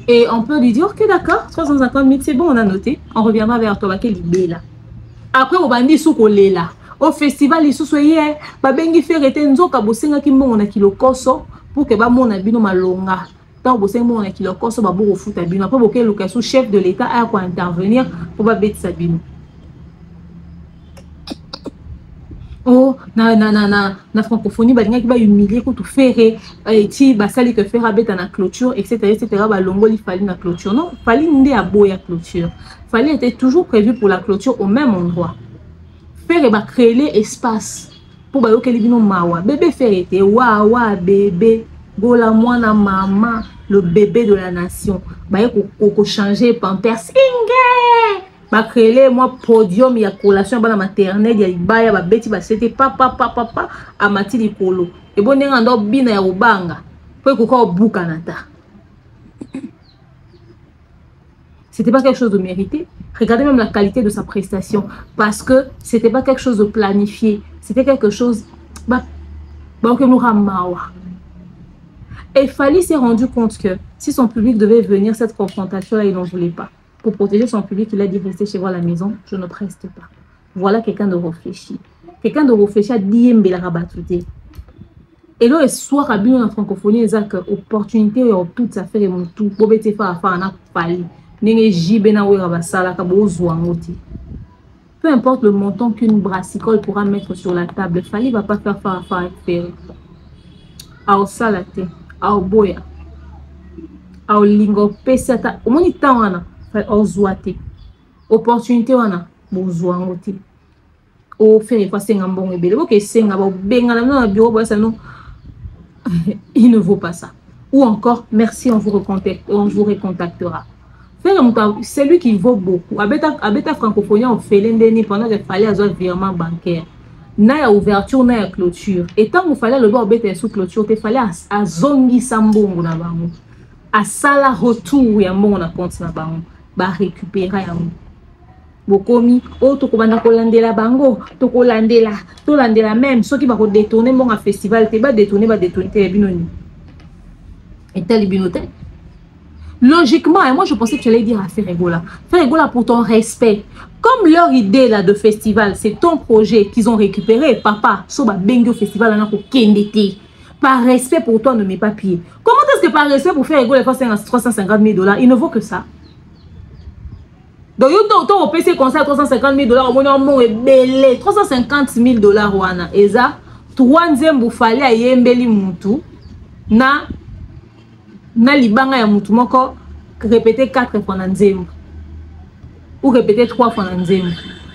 Et on peut lui dire, ok, d'accord, 350 000, c'est bon, on a noté. On reviendra vers toi, quelle idée là. Après, on va dire, là. Au festival, ils sont soyez, babengi faire été nzoka bosenga ki mbongo na kilo koso pour que ba mona bino malonga. Tant bosenga mbongo na kilo koso ba boko futa bino. Après, boke lokaso chef de l'État a quoi intervenir pour ba bête sa bino. Oh, na francophonie, bah, il va humilier pour tout faire, et bah, ça, que faire à la clôture, etc., bah, l'ongoli fallait la clôture. Non, fallait une à boya clôture. Fallait était toujours prévu pour la clôture au même endroit. Faire, bah, créer l'espace pour bah, que les bino mawa. Bébé faire était, wawa, bébé, gola, moana, maman, le bébé de la nation. Bah, il faut changer, pampers, singe! Ma créé moi podium il y a collation dans la maternelle il y a ibaya ba beti ba c'était papa à mati likolo et bon nenga ndo bina ya obanga pour ko buka nata. C'était pas quelque chose de mérité. Regardez même la qualité de sa prestation parce que c'était pas quelque chose de planifié, c'était quelque chose que nous ramawa. Et Fally s'est rendu compte que si son public devait venir cette confrontation là, il n'en voulait pas. Pour protéger son public, il a dit rester chez vous à la maison, je ne preste pas. Voilà quelqu'un de réfléchi. Quelqu'un de réfléchi a dit la rabatouté. Et là, le soir, à bien en francophonie, il y a une opportunité de toute sa faire et mon tout. Pour bêter faire un Fally. Peu importe le montant qu'une brassicole pourra mettre sur la table, Fally ne va pas faire avec Ferré. Ao salate, ao boya, ao lingo pesata. Au moins, il y a opportunité wana bozwa ngoti o faire quoi c'est un bon ebele ok c'est un bon benga na bureau boy ça non il ne vaut pas ça ou encore merci on vous recontactera faire c'est lui qui vaut beaucoup abeta francophonie on fait l'endeni pendant que Fally a un virement bancaire na ya ouverture na ya clôture et tant qu'il fallait le voir beta sous clôture te fallait à zongi sambongo na bango à sala retour ya mbongo na compte na bango ba récupérer yango bokomi o to ko banda ko landela bango to ko landela même ceux qui va détourner mon festival te ba détourner te binoni et tel binote logiquement et moi je pensais que tu allais dire à Ferregola pour ton respect comme leur idée là de festival c'est ton projet qu'ils ont récupéré papa so ba bengo festival na ko kendete par respect pour toi ne mets pas pied comment est-ce que par respect pour Ferregola faut 350 000 $, il ne vaut que ça. Donc, on peut se conseiller 350 000 $, au moins, on est belé. 350 000 $, wana. Et ça, 3 nzembo fallait ayembeli mutu na libanga ya mutu moko répéter 4 fois na nzembo ou répéter 3 fois na nzembo.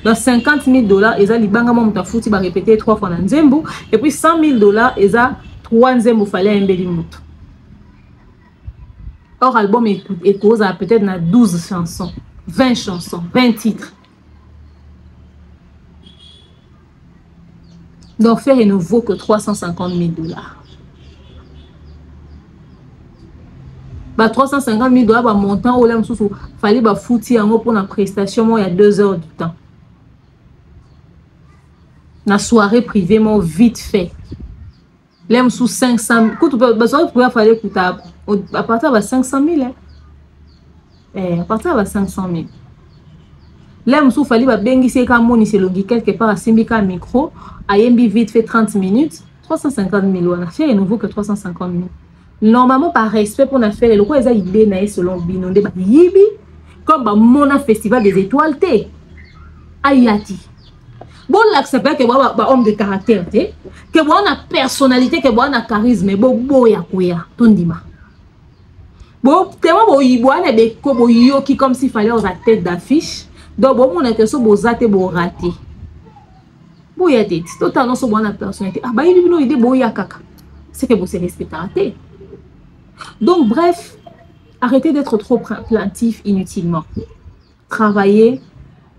Donc $50,000 eza libanga mo mutu afuti ba répéter 3 fois na nzembo et puis $100,000 eza 3 nzembo fallait ayembeli mutu. Or album est cause à peut-être na 12 chansons, 20 chansons, 20 titres. Donc faire ne vaut que $350,000. Bah $350,000 bah montant au lem sous fallait bah foutir en pour la prestation moi il y a 2 heures du temps. La soirée privée moi vite fait. Lem sous 500 coûte bah soirée privée fallait coûter à partir de 500,000 hein. À partir de 500,000. Lem sous fallait bah bengi c'est comme moni c'est logique quelque part à Simbika micro à yembi vite fait 30 minutes $350,000 on a fait il ne vaut que $350,000. Normalement par respect pour faire le quoi ils idée na selon bino de yibi comme ba mona festival des étoiles té ayati bon l'accepter que ba homme de caractère té que ba na personnalité que ba na charisme bo ya kuya tondima bon tellement bo yibwana de ko bo yoki comme s'il fallait aux tête d'affiche donc bon mon que so bo zaté bo raté bo ya tête totalement so bona personnalité ah ba yibi bino idée bo ya kaka c'est que vous se respectez. Donc bref, arrêtez d'être trop plaintif inutilement. Travaillez,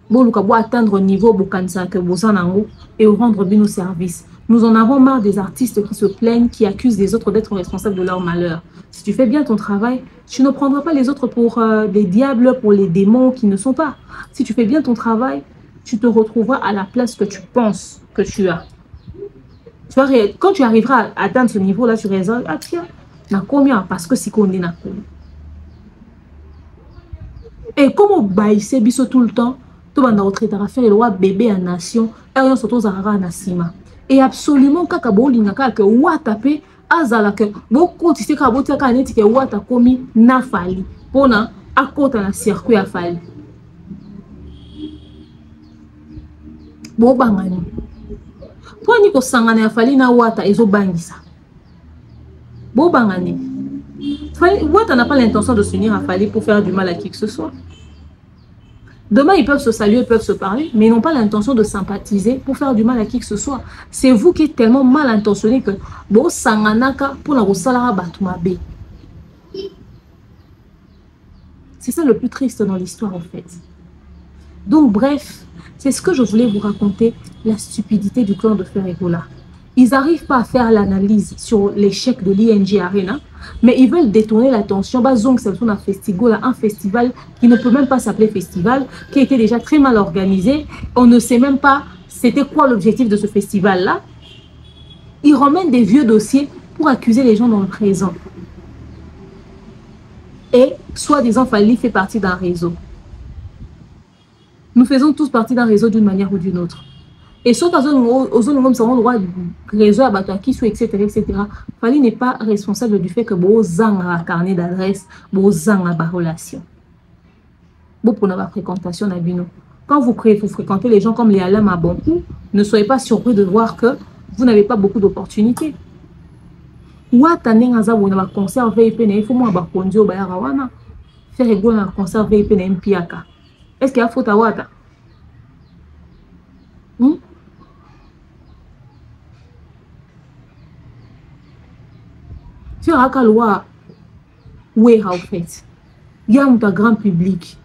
bon atteindre au niveau que vous en avez et rendre bien nos services. Nous en avons marre des artistes qui se plaignent, qui accusent les autres d'être responsables de leur malheur. Si tu fais bien ton travail, tu ne prendras pas les autres pour des diables, pour les démons qui ne sont pas. Si tu fais bien ton travail, tu te retrouveras à la place que tu penses que tu as. Quand tu arriveras à atteindre ce niveau-là, tu raisonnes, ah tiens, na combien? Parce que si qu'on est na combien. Et comme on baisse biso tout le temps, tout le monde a fait le roi bébé en nation, et on se trouve à nasima. Et absolument, quand on a que watape, azala que beaucoup de ces cabot ka neti que wata komi na fali, pona akota na circuit a fali. Bo bangani. Poni ko sangana ya fali na wata ezo bangisa. Bo bangani. Wata n'a pas l'intention de s'unir à Fali pour faire du mal à qui que ce soit. Demain, ils peuvent se saluer, ils peuvent se parler, mais ils n'ont pas l'intention de sympathiser pour faire du mal à qui que ce soit. C'est vous qui êtes tellement mal intentionné que bo sanganaka pour la rosalara batumabe. C'est ça le plus triste dans l'histoire en fait. Donc bref, c'est ce que je voulais vous raconter, la stupidité du clan de Ferregola. Ils n'arrivent pas à faire l'analyse sur l'échec de l'ING Arena, mais ils veulent détourner l'attention. Un festival qui ne peut même pas s'appeler festival, qui était déjà très mal organisé. On ne sait même pas c'était quoi l'objectif de ce festival-là. Ils ramènent des vieux dossiers pour accuser les gens dans le présent. Et soi-disant, Fali fait partie d'un réseau. Nous faisons tous partie d'un réseau d'une manière ou d'une autre. Et sauf aux zones comme ça, on doit réseau à Batoaki, etc. Fali n'est pas responsable du fait que Bozang a un carnet d'adresse, Bozang a une relation. Bon pour la fréquentation d'Abino. Quand vous fréquentez les gens comme les Alam à Bonkou, ne soyez pas surpris de voir que vous n'avez pas beaucoup d'opportunités. Ouatane ngaza wona concert VIP na ifo mo ba kondio ba yarawana. Faire ego na concert VIP na mpiaka. Est-ce qu'il y a faute à Ouata? Tu as qu'à loi, ouais, en fait, il y a un grand public.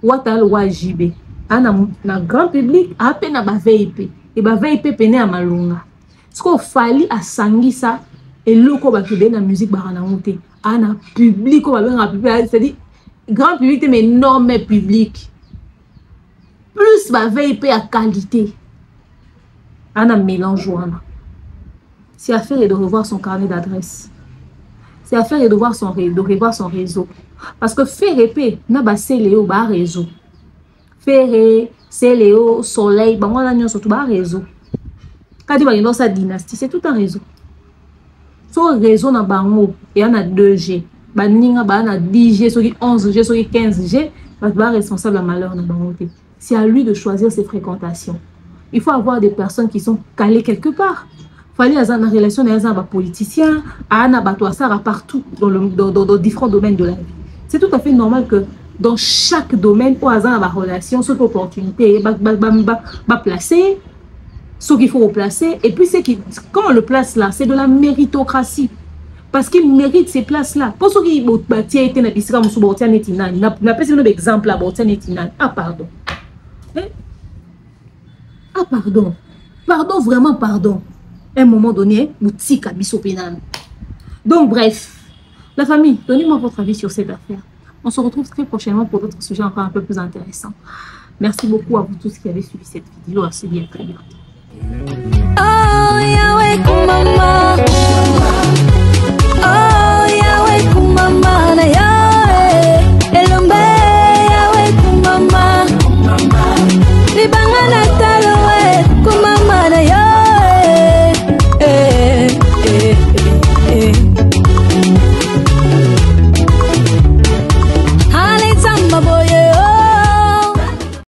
Ouata loi JB, un grand public, à peine à ba VIP, et ba VIP peine à malunga. Ce qu'on fallait à Sangisa et loko ba kide na musique barana monter, un public, c'est-à-dire grand public mais énorme public. Plus ba VIP à qualité, un mélange ouana. C'est affaire de revoir son carnet d'adresse. C'est affaire de revoir son réseau. Parce que Ferré, n'a pas Céléo, bas réseau. Ferré, Céléo, Soleil, bah moi là, surtout bas réseau. Quand il va dans sa dynastie, c'est tout un réseau. Son réseau n'a pas mot, et on a 2G. Bah ninga, bah on a 10G, sur 11G, sur 15G, bah responsable à malheur n'a pas monté. C'est à lui de choisir ses fréquentations. il faut avoir des personnes qui sont calées quelque part. Fallait avoir une relation avec un politicien, partout dans différents domaines de la vie. C'est tout à fait normal que dans chaque domaine, où il y a une relation, cette opportunité, placer, ce qu'il faut replacer. Et puis, quand on le place là, c'est de la méritocratie. Parce qu'il mérite ces places-là. Pour ceux qui ont été dans exemple là, ah pardon. Ah pardon. Pardon, vraiment pardon. À un moment donné, donc bref, la famille, donnez-moi votre avis sur cette affaire. On se retrouve très prochainement pour d'autres sujets encore un peu plus intéressants. Merci beaucoup à vous tous qui avez suivi cette vidéo. On se dit à très bientôt. Oh, Yahweh,